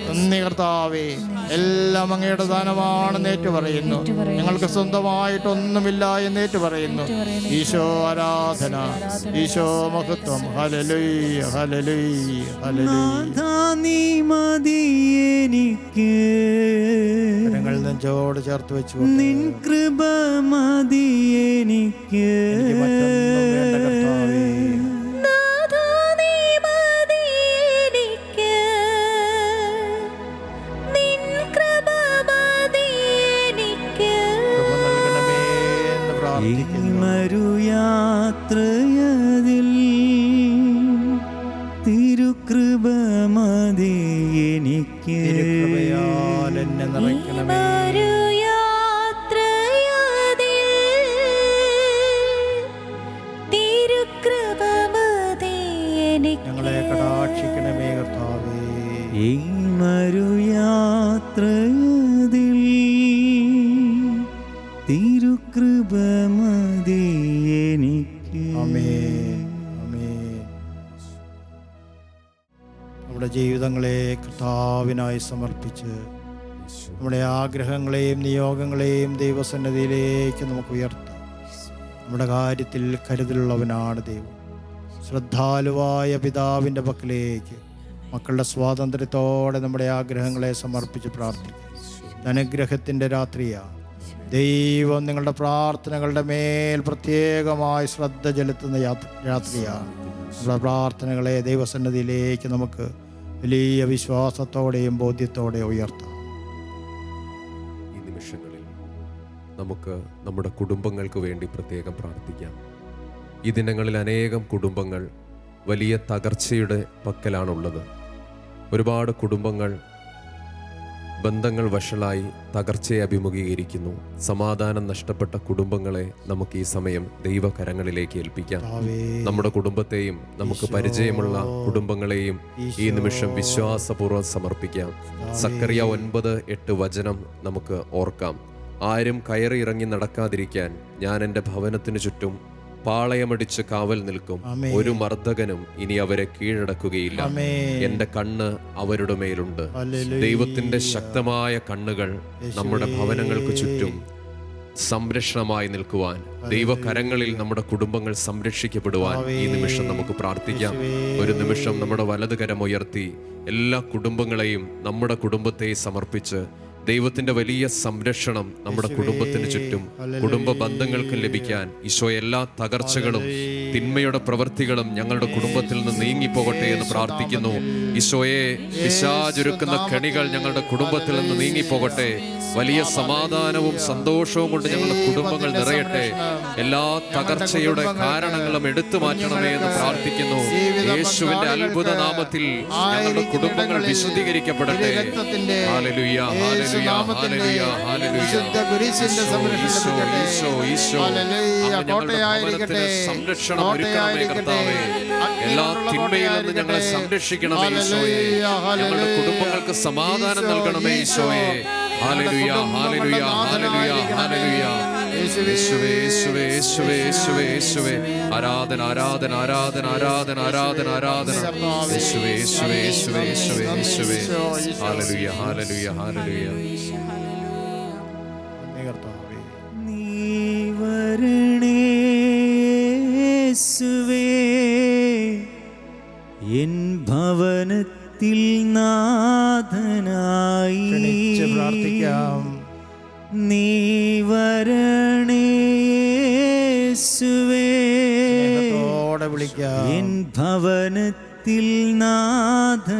നന്ദി കർത്താവേ, എല്ലാം അങ്ങയുടെ ദാനമാണെന്ന് ഏറ്റുപറയുന്നു. ഞങ്ങൾക്ക് സ്വന്തമായിട്ടൊന്നുമില്ല എന്ന് ഏറ്റുപറയുന്നു. ഈശോ ആരാധന, ഈശോ മഹത്വം. Hallelujah, hallelujah, hallelujah. നീ മതി എനിക്ക്, കരങ്ങൾ നെഞ്ചോട് ചേർത്ത് വെച്ചു. നിൻ കൃപ മതി എനിക്ക്, മറ്റൊന്നും വേണ്ട കർത്താവേ. യാത്രയതിൽ തിരുകൃപ മതി എനിക്ക്, തിരുകൃപയാൽ എന്നെ നിറയ്ക്കണമേ. ഞങ്ങളെ കടാക്ഷിക്കണമേ കർത്താവേ. ഈ മരുയാത്രയതിൽ തിരുകൃപ മതി എനിക്ക്. ആമേൻ, ആമേൻ. നമ്മുടെ ജീവിതങ്ങളെ കർത്താവിനായി സമർപ്പിച്ച് നമ്മുടെ ആഗ്രഹങ്ങളെയും നിയോഗങ്ങളെയും ദൈവസന്നിധിയിലേക്ക് നമുക്ക് ഉയർത്താം. നമ്മുടെ കാര്യത്തിൽ കരുതലുള്ളവനാണ് ദൈവം. ശ്രദ്ധാലുവായ പിതാവിൻ്റെ പക്കലേക്ക് മക്കളുടെ സ്വാതന്ത്ര്യത്തോടെ നമ്മുടെ ആഗ്രഹങ്ങളെ സമർപ്പിച്ച് പ്രാർത്ഥിക്കാം. അനുഗ്രഹത്തിൻ്റെ രാത്രിയാണ്. ദൈവം നിങ്ങളുടെ പ്രാർത്ഥനകളുടെ മേൽ പ്രത്യേകമായി ശ്രദ്ധ ചെലുത്തുന്ന രാത്രിയാണ്. നമ്മുടെ പ്രാർത്ഥനകളെ ദൈവസന്നിധിയിലേക്ക് നമുക്ക് വലിയ വിശ്വാസത്തോടെയും ബോധ്യത്തോടെയും ഉയർത്താം. ഈ നിമിഷങ്ങളിൽ നമുക്ക് നമ്മുടെ കുടുംബങ്ങൾക്ക് വേണ്ടി പ്രത്യേകം പ്രാർത്ഥിക്കാം. ഈ ദിനങ്ങളിൽ അനേകം കുടുംബങ്ങൾ വലിയ തകർച്ചയുടെ പക്കലാണുള്ളത്. ഒരുപാട് കുടുംബങ്ങൾ ബന്ധങ്ങൾ വഷളായി തകർച്ചയെ അഭിമുഖീകരിക്കുന്നു. സമാധാനം നഷ്ടപ്പെട്ട കുടുംബങ്ങളെ നമുക്ക് ഈ സമയം ദൈവകരങ്ങളിലേക്ക് ഏൽപ്പിക്കാം. നമ്മുടെ കുടുംബത്തെയും നമുക്ക് പരിചയമുള്ള കുടുംബങ്ങളെയും ഈ നിമിഷം വിശ്വാസപൂർവ്വം സമർപ്പിക്കാം. സക്കറിയ 9:8 വചനം നമുക്ക് ഓർക്കാം. ആരും കയറി ഇറങ്ങി നടക്കാതിരിക്കാൻ ഞാൻ എൻ്റെ ഭവനത്തിനു ചുറ്റും പാളയമടിച്ച് കാവൽ നിൽക്കും. ഒരു മർദ്ദകനും ഇനി അവരെ കീഴടക്കുകയില്ല. എന്റെ കണ്ണ് അവരുടെ മേലുണ്ട്. ദൈവത്തിന്റെ ശക്തമായ കണ്ണുകൾ നമ്മുടെ ഭവനങ്ങൾക്ക് ചുറ്റും സംരക്ഷണമായി നിൽക്കുവാൻ, ദൈവകരങ്ങളിൽ നമ്മുടെ കുടുംബങ്ങൾ സംരക്ഷിക്കപ്പെടുവാൻ ഈ നിമിഷം നമുക്ക് പ്രാർത്ഥിക്കാം. ഒരു നിമിഷം നമ്മുടെ വലത് കരം ഉയർത്തി എല്ലാ കുടുംബങ്ങളെയും നമ്മുടെ കുടുംബത്തെ സമർപ്പിച്ച് ദൈവത്തിന്റെ വലിയ സംരക്ഷണം നമ്മുടെ കുടുംബത്തിന് ചുറ്റും, കുടുംബ ബന്ധങ്ങൾക്ക് ലഭിക്കാൻ ഈശോ എല്ലാ തകർച്ചകളും തിന്മയുടെ പ്രവൃത്തികളും ഞങ്ങളുടെ കുടുംബത്തിൽ നിന്ന് നീങ്ങിപ്പോകട്ടെ എന്ന് പ്രാർത്ഥിക്കുന്നു. ഈശോയെ, പിശാചൊരുക്കുന്ന കെണികൾ ഞങ്ങളുടെ കുടുംബത്തിൽ നിന്ന് നീങ്ങിപ്പോകട്ടെ. വലിയ സമാധാനവും സന്തോഷവും കൊണ്ട് ഞങ്ങളുടെ കുടുംബങ്ങൾ നിറയട്ടെ. എല്ലാ തകർച്ചയുടെ കാരണങ്ങളും എടുത്തു മാറ്റണമേ എന്ന് പ്രാർത്ഥിക്കുന്നു. യേശുവിന്റെ അത്ഭുത നാമത്തിൽ ഞങ്ങളുടെ കുടുംബങ്ങൾ വിശുദ്ധീകരിക്കപ്പെടട്ടെ. Hallelujah, hallelujah, hallelujah, hallelujah. സംരക്ഷണം ഒരുക്കണമേ കർത്താവേ. എല്ലാ തിന്മയിൽ നിന്ന് ഞങ്ങളെ സംരക്ഷിക്കണമേ ഈശോയെ. ഞങ്ങളുടെ കുടുംബങ്ങൾക്ക് സമാധാനം നൽകണമേ ഈശോയെ. Hallelujah, hallelujah, hallelujah, hallelujah. യേശുവേ, യേശുവേ, യേശുവേ, യേശുവേ, യേശുവേ. ആരാധന, ആരാധന, ആരാധന, ആരാധന, ആരാധന, ആരാധന. യേശുവേ, യേശുവേ, യേശുവേ, യേശുവേ, യേശുവേ. Hallelujah, hallelujah, hallelujah. നീ വരണേ യേശുവേ, എൻ ഭവനത്തിൽ നാഥനായി പ്രാർത്ഥിക്കാം. നീ വരണേ യേശുവേ, വിളിക്കാം. എൻ ഭവനത്തിൽ നാഥനായി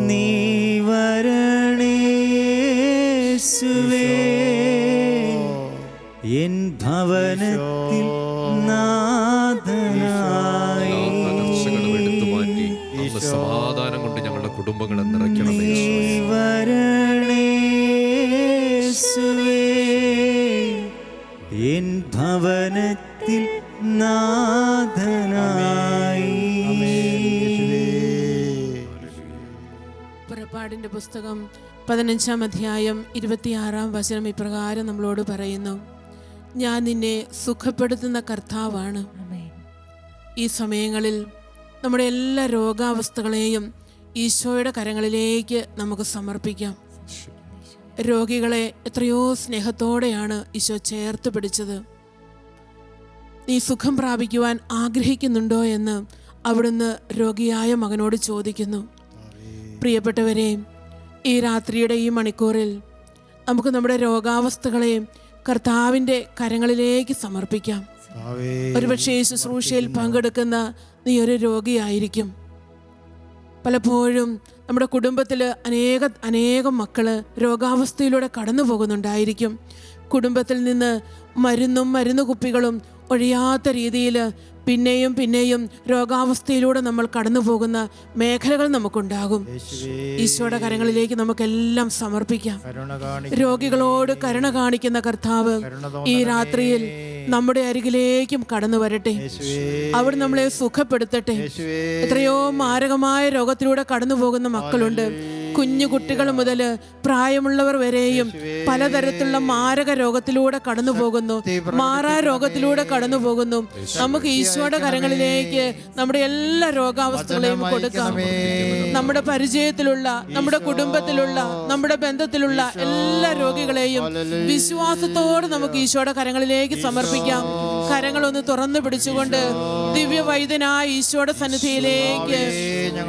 നീ വരണേ യേശുവേ, എൻ ഭവനത്തിൽ നാഥനായി. തകർച്ചകളും എടുത്തു മാറ്റി സമാധാനം കൊണ്ട് ഞങ്ങളുടെ കുടുംബങ്ങളെ നിറയ്ക്കണമേ. വരണേ യേശുവേ, എൻ ഭവനത്തിൽ നാഥനായി. പുറപ്പാടിന്റെ പുസ്തകം 15-ാം അധ്യായം 26-ാം വചനം ഇപ്രകാരം നമ്മളോട് പറയുന്നു: ഞാൻ നിന്നെ സുഖപ്പെടുത്തുന്ന കർത്താവാണ്. ഈ സമയങ്ങളിൽ നമ്മുടെ എല്ലാ രോഗാവസ്ഥകളെയും ഈശോയുടെ കരങ്ങളിലേക്ക് നമുക്ക് സമർപ്പിക്കാം. രോഗികളെ എത്രയോ സ്നേഹത്തോടെയാണ് ഈശോ ചേർത്ത് പിടിച്ചത്. നീ സുഖം പ്രാപിക്കുവാൻ ആഗ്രഹിക്കുന്നുണ്ടോ എന്ന് അവിടുന്ന് രോഗിയായ മകനോട് ചോദിക്കുന്നു. പ്രിയപ്പെട്ടവരെ, ഈ രാത്രിയുടെ ഈ മണിക്കൂറിൽ നമുക്ക് നമ്മുടെ രോഗാവസ്ഥകളെ കർത്താവിൻ്റെ കരങ്ങളിലേക്ക് സമർപ്പിക്കാം. ഒരുപക്ഷേ ഈ ശുശ്രൂഷയിൽ പങ്കെടുക്കുന്ന നീ ഒരു രോഗിയായിരിക്കും. പലപ്പോഴും നമ്മുടെ കുടുംബത്തിൽ അനേകം മക്കള് രോഗാവസ്ഥയിലൂടെ കടന്നു പോകുന്നുണ്ടായിരിക്കും. കുടുംബത്തിൽ നിന്ന് മരുന്ന് കുപ്പികളും ഒഴിയാത്ത രീതിയിൽ പിന്നെയും രോഗാവസ്ഥയിലൂടെ നമ്മൾ കടന്നു പോകുന്ന മേഖലകൾ നമുക്കുണ്ടാകും. ഈശോയുടെ കരങ്ങളിലേക്ക് നമുക്കെല്ലാം സമർപ്പിക്കാം. രോഗികളോട് കരുണ കാണിക്കുന്ന കർത്താവ് ഈ രാത്രിയിൽ നമ്മുടെ അരികിലേക്കും കടന്നു വരട്ടെ. അവിടെ നമ്മളെ സുഖപ്പെടുത്തട്ടെ. എത്രയോ മാരകമായ രോഗത്തിലൂടെ കടന്നു പോകുന്ന മക്കളുണ്ട്. കുഞ്ഞു കുട്ടികൾ മുതൽ പ്രായമുള്ളവർ വരെയും പലതരത്തിലുള്ള മാരക രോഗത്തിലൂടെ കടന്നു പോകുന്നു, മാറാ രോഗത്തിലൂടെ കടന്നു പോകുന്നു. നമുക്ക് ഈശോയുടെ കരങ്ങളിലേക്ക് നമ്മുടെ എല്ലാ രോഗാവസ്ഥകളെയും കൊടുക്കാം. നമ്മുടെ പരിചയത്തിലുള്ള, നമ്മുടെ കുടുംബത്തിലുള്ള, നമ്മുടെ ബന്ധത്തിലുള്ള എല്ലാ രോഗികളെയും വിശ്വാസത്തോടെ നമുക്ക് ഈശോയുടെ കരങ്ങളിലേക്ക് സമർപ്പിക്കാം. കരങ്ങളൊന്ന് തുറന്നു പിടിച്ചുകൊണ്ട് ദിവ്യവൈദ്യനായ ഈശോയുടെ സന്നിധിയിലേക്ക്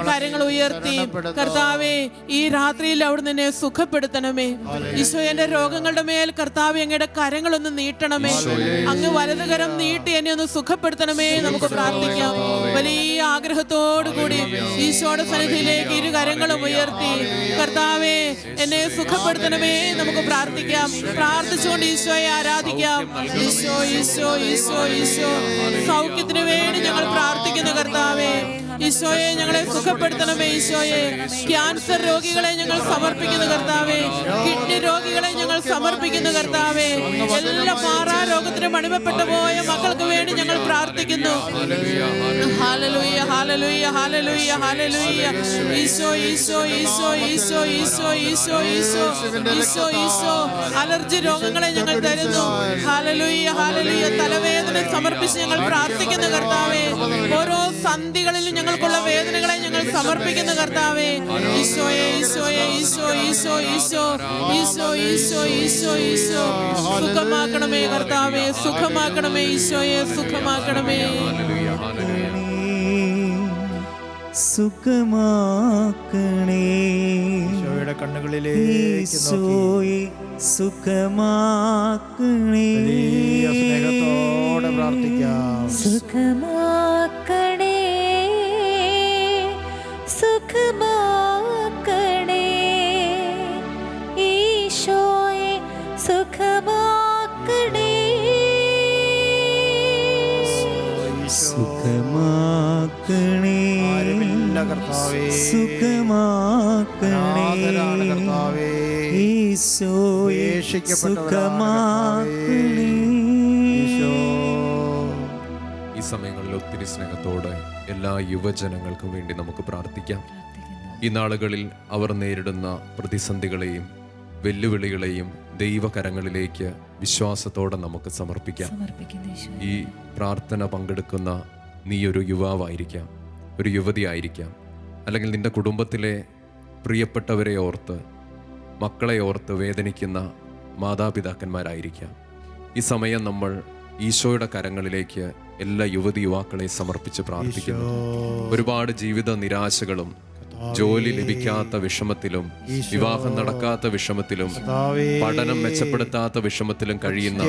കരങ്ങൾ ഉയർത്തി, കർത്താവേ, ഈ രാത്രിയിൽ അവിടുന്ന് എന്നെ സുഖപ്പെടുത്തണമേ. ഈശോ, എന്റെ രോഗങ്ങളുടെ മേൽ കർത്താവേ അങ്ങയുടെ കരങ്ങളൊന്ന് നീട്ടണമേ. അങ്ങ് വലതുകരം നീട്ടി എന്നെ ഒന്ന് സുഖപ്പെടുത്തണമേ. നമുക്ക് പ്രാർത്ഥിക്കാം. വലിയ ആഗ്രഹത്തോടു കൂടി ഈശോയുടെ സന്നിധിയിലേക്ക് ഇരു കരങ്ങളും ഉയർത്തി, കർത്താവേ എന്നെ സുഖപ്പെടുത്തണമേ. നമുക്ക് പ്രാർത്ഥിക്കാം. പ്രാർത്ഥിച്ചുകൊണ്ട് ഈശോയെ ആരാധിക്കാം. ഈശോ ഈശോ ഈശോ ഈശോ, സൗഖ്യത്തിന് വേണ്ടി ഞങ്ങൾ പ്രാർത്ഥിക്കുന്നു കർത്താവേ. ഈശോയെ, ഞങ്ങളെ സുഖപ്പെടുത്തണമേ. ഈശോയെ, ക്യാൻസർ രോഗികളെ ഞങ്ങൾ സമർപ്പിക്കുന്നു കർത്താവേ. കിഡ്നി രോഗികളെ ഞങ്ങൾ സമർപ്പിക്കുന്നു കർത്താവേ. എല്ലാ മാറാ രോഗത്തിനും അടിമപ്പെട്ടു പോയ മക്കൾക്ക് വേണ്ടി ഞങ്ങൾ പ്രാർത്ഥിക്കുന്നു. Hallelujah hallelujah hallelujah hallelujah. Isho Isho Isho Isho Isho Isho Isho Isho Eesho, allergy രോഗങ്ങളെ ഞങ്ങൾ തരുന്നു. Hallelujah hallelujah. തലവേദന സമർപ്പിച്ച് ഞങ്ങൾ പ്രാർത്ഥിക്കുന്നു കർത്താവേ. ഓരോ സന്ധികളിലും ഞങ്ങൾക്കുള്ള വേദനകളെ ഞങ്ങൾ സമർപ്പിക്കുന്നു കർത്താവേ. ഈശോയെ ഈശോയെ ഈശോ ഈശോ ഈശോ ഈശോ ഈശോ ഈശോ ഈശോ, സുഖമാക്കണമേ കർത്താവേ, സുഖമാക്കണമേ. ഈശോയെ സുഖമാക്കണമേ. സുഖമാക്കണേ ഈശോയുടെ കണ്ണുകളിലേക്ക് ഈശോയെ സുഖമാക്കണേ. സ്നേഹത്തോടെ പ്രാർത്ഥിക്കാം. സുഖമാക്കണേ, സുഖമാക്കണേ, ഈശോയെ സുഖമാക്കണേ. സുഖമാക്കണേ സുഖമാക്കണേ ഈശോയെ സുഖമാക്കണേ. ഈ സമയങ്ങളിൽ ഒത്തിരി സ്നേഹത്തോടെ എല്ലാ യുവജനങ്ങൾക്കും വേണ്ടി നമുക്ക് പ്രാർത്ഥിക്കാം. ഈ നാളുകളിൽ അവർ നേരിടുന്ന പ്രതിസന്ധികളെയും വെല്ലുവിളികളെയും ദൈവകരങ്ങളിലേക്ക് വിശ്വാസത്തോടെ നമുക്ക് സമർപ്പിക്കാം. ഈ പ്രാർത്ഥന പങ്കെടുക്കുന്ന നീ ഒരു യുവാവായിരിക്കാം, ഒരു യുവതിയായിരിക്കാം, അല്ലെങ്കിൽ നിന്റെ കുടുംബത്തിലെ പ്രിയപ്പെട്ടവരെ ഓർത്ത്, മക്കളെ ഓർത്ത് വേദനിക്കുന്ന മാതാപിതാക്കന്മാരായിരിക്കാം. ഈ സമയം നമ്മൾ ഈശോയുടെ കരങ്ങളിലേക്ക് എല്ലാ യുവതി യുവാക്കളെ സമർപ്പിച്ച് പ്രാർത്ഥിക്കുന്നു. ഒരുപാട് ജീവിത നിരാശകളും ജോലി ലഭിക്കാത്ത വിഷമത്തിലും, വിവാഹം നടക്കാത്ത വിഷമത്തിലും, പഠനം മെച്ചപ്പെടുത്താത്ത വിഷമത്തിലും കഴിയുന്ന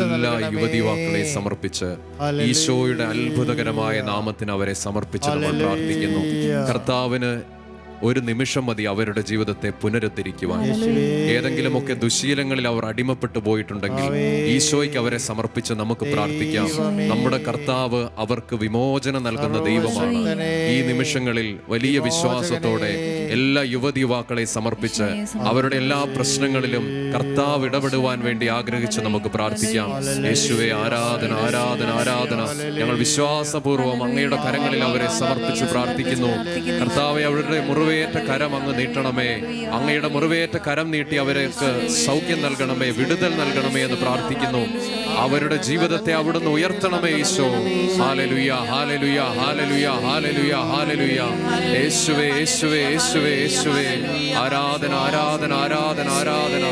എല്ലാ യുവതി യുവാക്കളെ സമർപ്പിച്ച് ഈശോയുടെ അത്ഭുതകരമായ നാമത്തിന് അവരെ സമർപ്പിച്ച് നമ്മൾ പ്രാർത്ഥിക്കുന്നു. കർത്താവിന് ഒരു നിമിഷം മതി അവരുടെ ജീവിതത്തെ പുനരുദ്ധരിക്കുവാൻ. ഏതെങ്കിലുമൊക്കെ ദുശീലങ്ങളിൽ അവർ അടിമപ്പെട്ടു പോയിട്ടുണ്ടെങ്കിൽ ഈശോയ്ക്ക് അവരെ സമർപ്പിച്ച് നമുക്ക് പ്രാർത്ഥിക്കാം. നമ്മുടെ കർത്താവ് അവർക്ക് വിമോചനം നൽകുന്ന ദൈവമാണ്. ഈ നിമിഷങ്ങളിൽ വലിയ വിശ്വാസത്തോടെ എല്ലാ യുവതി യുവാക്കളെ സമർപ്പിച്ച് അവരുടെ എല്ലാ പ്രശ്നങ്ങളിലും കർത്താവ് ഇടപെടുവാൻ വേണ്ടി ആഗ്രഹിച്ച് നമുക്ക് പ്രാർത്ഥിക്കാം. യേശുവേ, ആരാധന ആരാധന ആരാധന. ഞങ്ങൾ വിശ്വാസപൂർവ്വം അങ്ങയുടെ കരങ്ങളിൽ അവരെ സമർപ്പിച്ച് പ്രാർത്ഥിക്കുന്നു. കർത്താവെ, അവരുടെ മുറിവേറ്റ കരം അങ്ങ് നീട്ടണമേ. അങ്ങയുടെ മുറിവേറ്റ കരം നീട്ടി അവർക്ക് സൗഖ്യം നൽകണമേ, വിടുതൽ നൽകണമേ എന്ന് പ്രാർത്ഥിക്കുന്നു. അവരുടെ ജീവിതത്തെ അവിടുന്ന് ഉയർത്തണമേ Isho. Hallelujah hallelujah hallelujah hallelujah hallelujah. യേശുവേ യേശുവേ യേശുവേ യേശുവേ, ആരാധന ആരാധന ആരാധന ആരാധന.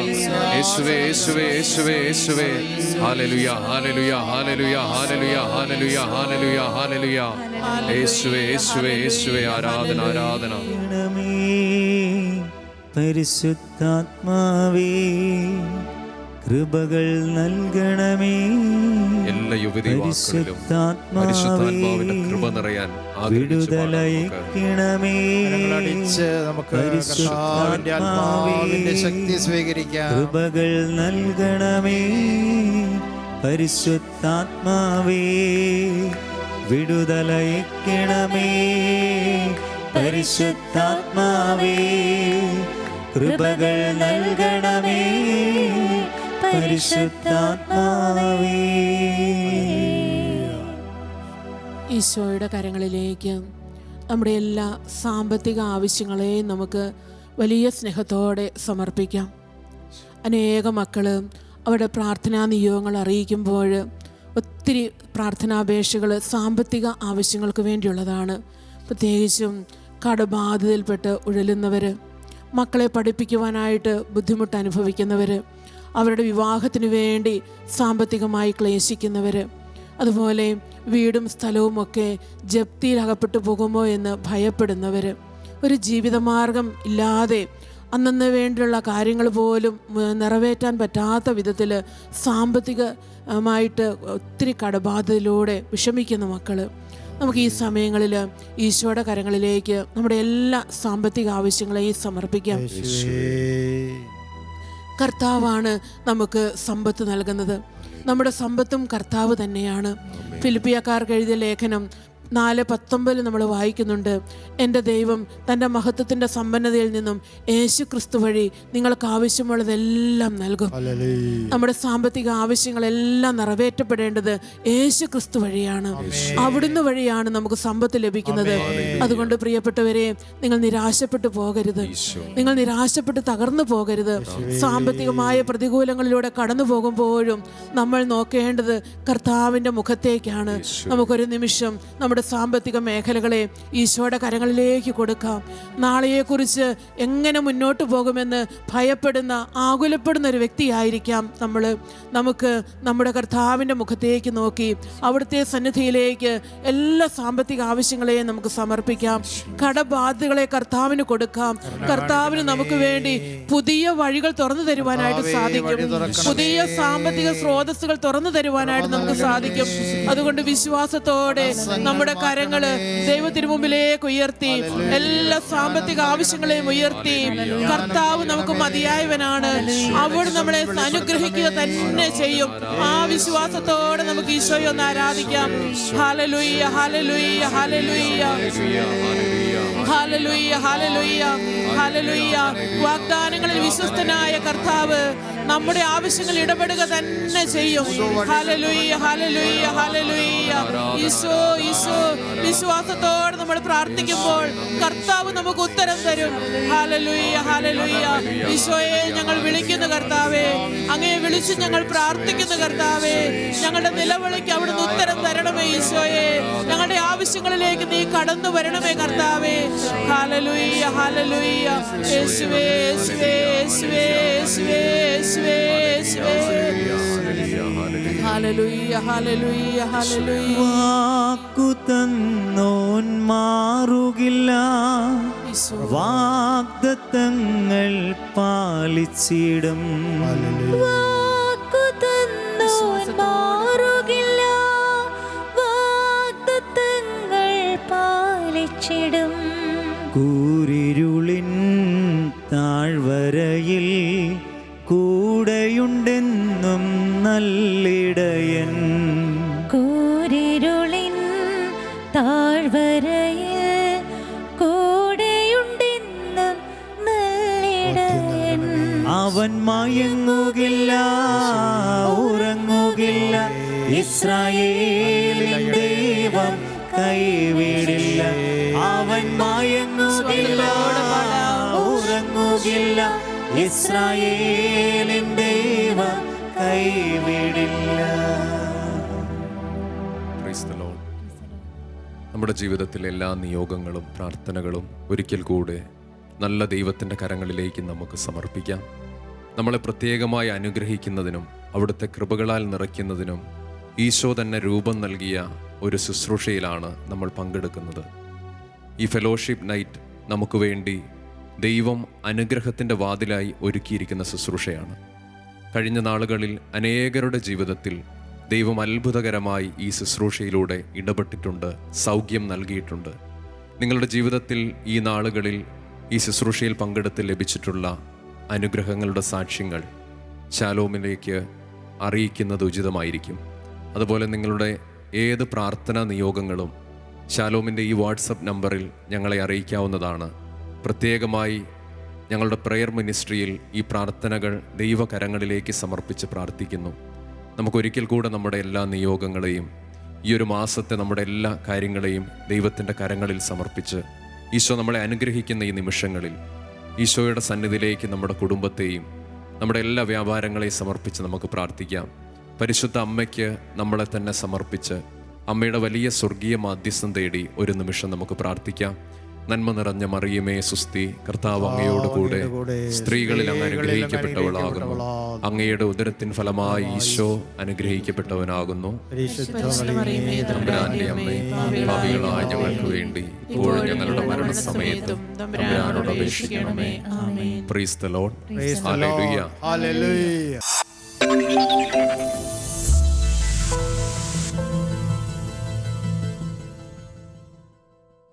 യേശുവേ യേശുവേ യേശുവേ യേശുവേ. Hallelujah hallelujah hallelujah hallelujah hallelujah hallelujah hallelujah. യേശുവേ യേശുവേ യേശുവേ, ആരാധന ആരാധന. പരിശുദ്ധാത്മാവേ, കൃപകൾ നൽകണമേ. എല്ലാ യുവതി പരിശുദ്ധാത്മാവിന്റെ കൃപ നിറയാൻ വിടുതലയക്കണമേ. പരിശുദ്ധാത്മാവിന്റെ ശക്തി സ്വീകരിക്കാം. കൃപകൾ നൽകണമേ. പരിശുദ്ധാത്മാവേ, വിടുതലയക്കണമേ. പരിശുദ്ധാത്മാവേ, കൃപകൾ നൽകണമേ. പരിശുദ്ധാത്മാവേ. ഈശോയുടെ കരങ്ങളിലേക്ക് നമ്മുടെ എല്ലാ സാമ്പത്തിക ആവശ്യങ്ങളെയും നമുക്ക് വലിയ സ്നേഹത്തോടെ സമർപ്പിക്കാം. അനേക മക്കൾ അവരുടെ പ്രാർത്ഥനാ നിയോഗങ്ങൾ അറിയിക്കുമ്പോൾ ഒത്തിരി പ്രാർത്ഥനാപേക്ഷകൾ സാമ്പത്തിക ആവശ്യങ്ങൾക്ക് വേണ്ടിയുള്ളതാണ്. പ്രത്യേകിച്ചും കടബാധിതയിൽപ്പെട്ട് ഉഴലുന്നവർ, മക്കളെ പഠിപ്പിക്കുവാനായിട്ട് ബുദ്ധിമുട്ട് അനുഭവിക്കുന്നവർ, അവരുടെ വിവാഹത്തിന് വേണ്ടി സാമ്പത്തികമായി ക്ലേശിക്കുന്നവർ, അതുപോലെ വീടും സ്ഥലവും ഒക്കെ ജപ്തിയിൽ അകപ്പെട്ടു പോകുമോ എന്ന് ഭയപ്പെടുന്നവർ, ഒരു ജീവിതമാർഗം ഇല്ലാതെ അന്നന്ന് വേണ്ടിയുള്ള കാര്യങ്ങൾ പോലും നിറവേറ്റാൻ പറ്റാത്ത വിധത്തിൽ സാമ്പത്തികമായിട്ട് ഒത്തിരി കടബാധയിലൂടെ വിഷമിക്കുന്ന മക്കൾ, നമുക്ക് ഈ സമയങ്ങളിൽ ഈശോയുടെ കരങ്ങളിലേക്ക് നമ്മുടെ എല്ലാ സാമ്പത്തിക ആവശ്യങ്ങളെയും സമർപ്പിക്കാം. കർത്താവാണ് നമുക്ക് സമ്പത്ത് നൽകുന്നത്. നമ്മുടെ സമ്പത്തും കർത്താവ് തന്നെയാണ്. ഫിലിപ്പിയക്കാർക്ക് എഴുതിയ ലേഖനം 4:19 നമ്മൾ വായിക്കുന്നുണ്ട്, എൻ്റെ ദൈവം തൻ്റെ മഹത്വത്തിൻ്റെ സമ്പന്നതയിൽ നിന്നും യേശു ക്രിസ്തു വഴി നിങ്ങൾക്ക് ആവശ്യമുള്ളതെല്ലാം നൽകും. നമ്മുടെ സാമ്പത്തിക ആവശ്യങ്ങളെല്ലാം നിറവേറ്റപ്പെടേണ്ടത് യേശു ക്രിസ്തു വഴിയാണ്. അവിടുന്ന് വഴിയാണ് നമുക്ക് സമ്പത്ത് ലഭിക്കുന്നത്. അതുകൊണ്ട് പ്രിയപ്പെട്ടവരെ, നിങ്ങൾ നിരാശപ്പെട്ടു പോകരുത്, നിങ്ങൾ നിരാശപ്പെട്ട് തകർന്നു പോകരുത്. സാമ്പത്തികമായ പ്രതികൂലങ്ങളിലൂടെ കടന്നു പോകുമ്പോഴും നമ്മൾ നോക്കേണ്ടത് കർത്താവിൻ്റെ മുഖത്തേക്കാണ്. നമുക്കൊരു നിമിഷം നമ്മുടെ സാമ്പത്തിക മേഖലകളെ ഈശോയുടെ കരങ്ങളിലേക്ക് കൊടുക്കാം. നാളെയെക്കുറിച്ച് എങ്ങനെ മുന്നോട്ട് പോകുമെന്ന് ഭയപ്പെടുന്ന, ആകുലപ്പെടുന്ന ഒരു വ്യക്തിയായിരിക്കാം നമ്മൾ. നമുക്ക് നമ്മുടെ കർത്താവിൻ്റെ മുഖത്തേക്ക് നോക്കി അവിടുത്തെ സന്നിധിയിലേക്ക് എല്ലാ സാമ്പത്തിക ആവശ്യങ്ങളെയും നമുക്ക് സമർപ്പിക്കാം. കടബാധ്യതകളെ കർത്താവിന് കൊടുക്കാം. കർത്താവിന് നമുക്ക് വേണ്ടി പുതിയ വഴികൾ തുറന്നു തരുവാനായിട്ട് സാധിക്കും. പുതിയ സാമ്പത്തിക സ്രോതസ്സുകൾ തുറന്നു തരുവാനായിട്ട് നമുക്ക് സാധിക്കും. അതുകൊണ്ട് വിശ്വാസത്തോടെ നമ്മുടെ കരങ്ങള് ദൈവത്തിനു മുമ്പിലേക്ക് ഉയർത്തി എല്ലാ സാമ്പത്തിക ആവശ്യങ്ങളെയും ഉയർത്തി, കർത്താവ് നമുക്ക് മതിയായവനാണ്, അവിടെ നമ്മളെ അനുഗ്രഹിക്കുക തന്നെ ചെയ്യും. ആ വിശ്വാസത്തോടെ നമുക്ക് ഈശോയെ ഒന്ന് ആരാധിക്കാം. Hallelujah, hallelujah, hallelujah, hallelujah, hallelujah, hallelujah. വാഗ്ദാനങ്ങളിൽ വിശ്വസ്തനായ കർത്താവ് നമ്മുടെ ആവശ്യങ്ങൾ ഇടപെടുക തന്നെ ചെയ്യും. Hallelujah, hallelujah, hallelujah. Isho, Isho, വിശ്വാസത്തോടെ നമ്മൾ പ്രാർത്ഥിക്കുമ്പോൾ കർത്താവ് നമുക്ക് ഉത്തരം തരും. Hallelujah, hallelujah. ഈശോയെ ഞങ്ങൾ വിളിക്കുന്നു കർത്താവേ, അങ്ങയെ വിളിച്ച് ഞങ്ങൾ പ്രാർത്ഥിക്കുന്നു കർത്താവേ. ഞങ്ങളുടെ നിലവിളിക്ക് അവിടുന്ന് ഉത്തരം തരണമേ ഈശോയെ. ഞങ്ങളുടെ ആവശ്യങ്ങളിലേക്ക് നീ കടന്നു വരണമേ കർത്താവേ. Hallelujah, hallelujah. യേശുവേ, യേശുവേ, യേശുവേ, യേശുവേ, യേശുവേ, യേശുവേ. Hallelujah, hallelujah, hallelujah. വാക്കു തന്നോൻ മാറുകില്ല, വാഗ്ദത്തങ്ങൾ പാലിച്ചിടും. വാക്കു തന്നോൻ മാറുകില്ല, വാഗ്ദത്തങ്ങൾ പാലിച്ചിടും. കൂരിരുളിൻ താഴ്വരയിൽ കൂടെയുണ്ടെന്നും നല്ലിടയൻ. കൂരിരുളിൻ താഴ്വരയിൽ കൂടെയുണ്ടെന്നും നല്ലിടയൻ. അവൻ മയങ്ങുകില്ല, ഉറങ്ങുകില്ല, ഇസ്രായേലിൻ ദൈവം കൈവിടില്ല. അവൻ മയങ്ങുകില്ല, ഉറങ്ങുകില്ല, ഇസ്രായേലിൻ ദൈവം കൈവിടില്ല. Praise the Lord. നമ്മുടെ ജീവിതത്തിലെ എല്ലാ നിയോഗങ്ങളും പ്രാർത്ഥനകളും ഒരിക്കൽ കൂടെ നല്ല ദൈവത്തിൻ്റെ കരങ്ങളിലേക്ക് നമുക്ക് സമർപ്പിക്കാം. നമ്മളെ പ്രത്യേകമായി അനുഗ്രഹിക്കുന്നതിനും അവിടുത്തെ കൃപകളാൽ നിറയ്ക്കുന്നതിനും ഈശോ തന്നെ രൂപം നൽകിയ ഒരു ശുശ്രൂഷയിലാണ് നമ്മൾ പങ്കെടുക്കുന്നത്. ഈ ഫെലോഷിപ്പ് നൈറ്റ് നമുക്ക് വേണ്ടി ദൈവം അനുഗ്രഹത്തിൻ്റെ വാതിലായി ഒരുക്കിയിരിക്കുന്ന ശുശ്രൂഷയാണ്. കഴിഞ്ഞ നാളുകളിൽ അനേകരുടെ ജീവിതത്തിൽ ദൈവം അത്ഭുതകരമായി ഈ ശുശ്രൂഷയിലൂടെ ഇടപെട്ടിട്ടുണ്ട്, സൗഖ്യം നൽകിയിട്ടുണ്ട്. നിങ്ങളുടെ ജീവിതത്തിൽ ഈ നാളുകളിൽ ഈ ശുശ്രൂഷയിൽ പങ്കെടുത്ത് ലഭിച്ചിട്ടുള്ള അനുഗ്രഹങ്ങളുടെ സാക്ഷ്യങ്ങൾ ശാലോമിലേക്ക് അറിയിക്കുന്നത് ഉചിതമായിരിക്കും. അതുപോലെ നിങ്ങളുടെ ഏത് പ്രാർത്ഥനാ നിയോഗങ്ങളും ശാലോമിൻ്റെ ഈ വാട്സപ്പ് നമ്പറിൽ ഞങ്ങളെ അറിയിക്കാവുന്നതാണ്. പ്രത്യേകമായി ഞങ്ങളുടെ പ്രെയർ മിനിസ്ട്രിയിൽ ഈ പ്രാർത്ഥനകൾ ദൈവകരങ്ങളിലേക്ക് സമർപ്പിച്ച് പ്രാർത്ഥിക്കുന്നു. നമുക്കൊരിക്കൽ കൂടെ നമ്മുടെ എല്ലാ നിയോഗങ്ങളെയും ഈ ഒരു മാസത്തെ നമ്മുടെ എല്ലാ കാര്യങ്ങളെയും ദൈവത്തിൻ്റെ കരങ്ങളിൽ സമർപ്പിച്ച് ഈശോ നമ്മളെ അനുഗ്രഹിക്കുന്ന ഈ നിമിഷങ്ങളിൽ ഈശോയുടെ സന്നിധിയിലേക്ക് നമ്മുടെ കുടുംബത്തെയും നമ്മുടെ എല്ലാ വ്യാപാരങ്ങളെയും സമർപ്പിച്ച് നമുക്ക് പ്രാർത്ഥിക്കാം. പരിശുദ്ധ അമ്മയ്ക്ക് നമ്മളെ തന്നെ സമർപ്പിച്ച് അമ്മയുടെ വലിയ സ്വർഗീയ മാധ്യസ്ഥം തേടി ഒരു നിമിഷം നമുക്ക് പ്രാർത്ഥിക്കാം. നന്മ നിറഞ്ഞ മറിയമേ സുസ്തി, കർത്താവ് അങ്ങയോട് കൂടെ, സ്ത്രീകളിൽ അങ്ങ് അനുഗ്രഹിക്കപ്പെട്ടവളാകുന്നു. അങ്ങയുടെ ഉദരത്തിൻ ഫലമായി ഈശോ അനുഗ്രഹിക്കപ്പെട്ടവനാകുന്നു. തമ്പുരാന്റെ അമ്മേ, പാപികളായ ഞങ്ങൾക്ക് വേണ്ടി ഇപ്പോഴും ഞങ്ങളുടെ മരണസമയത്തും തമ്പുരാനോട് അപേക്ഷിക്കണമേ. Praise the Lord. Hallelujah. Hallelujah.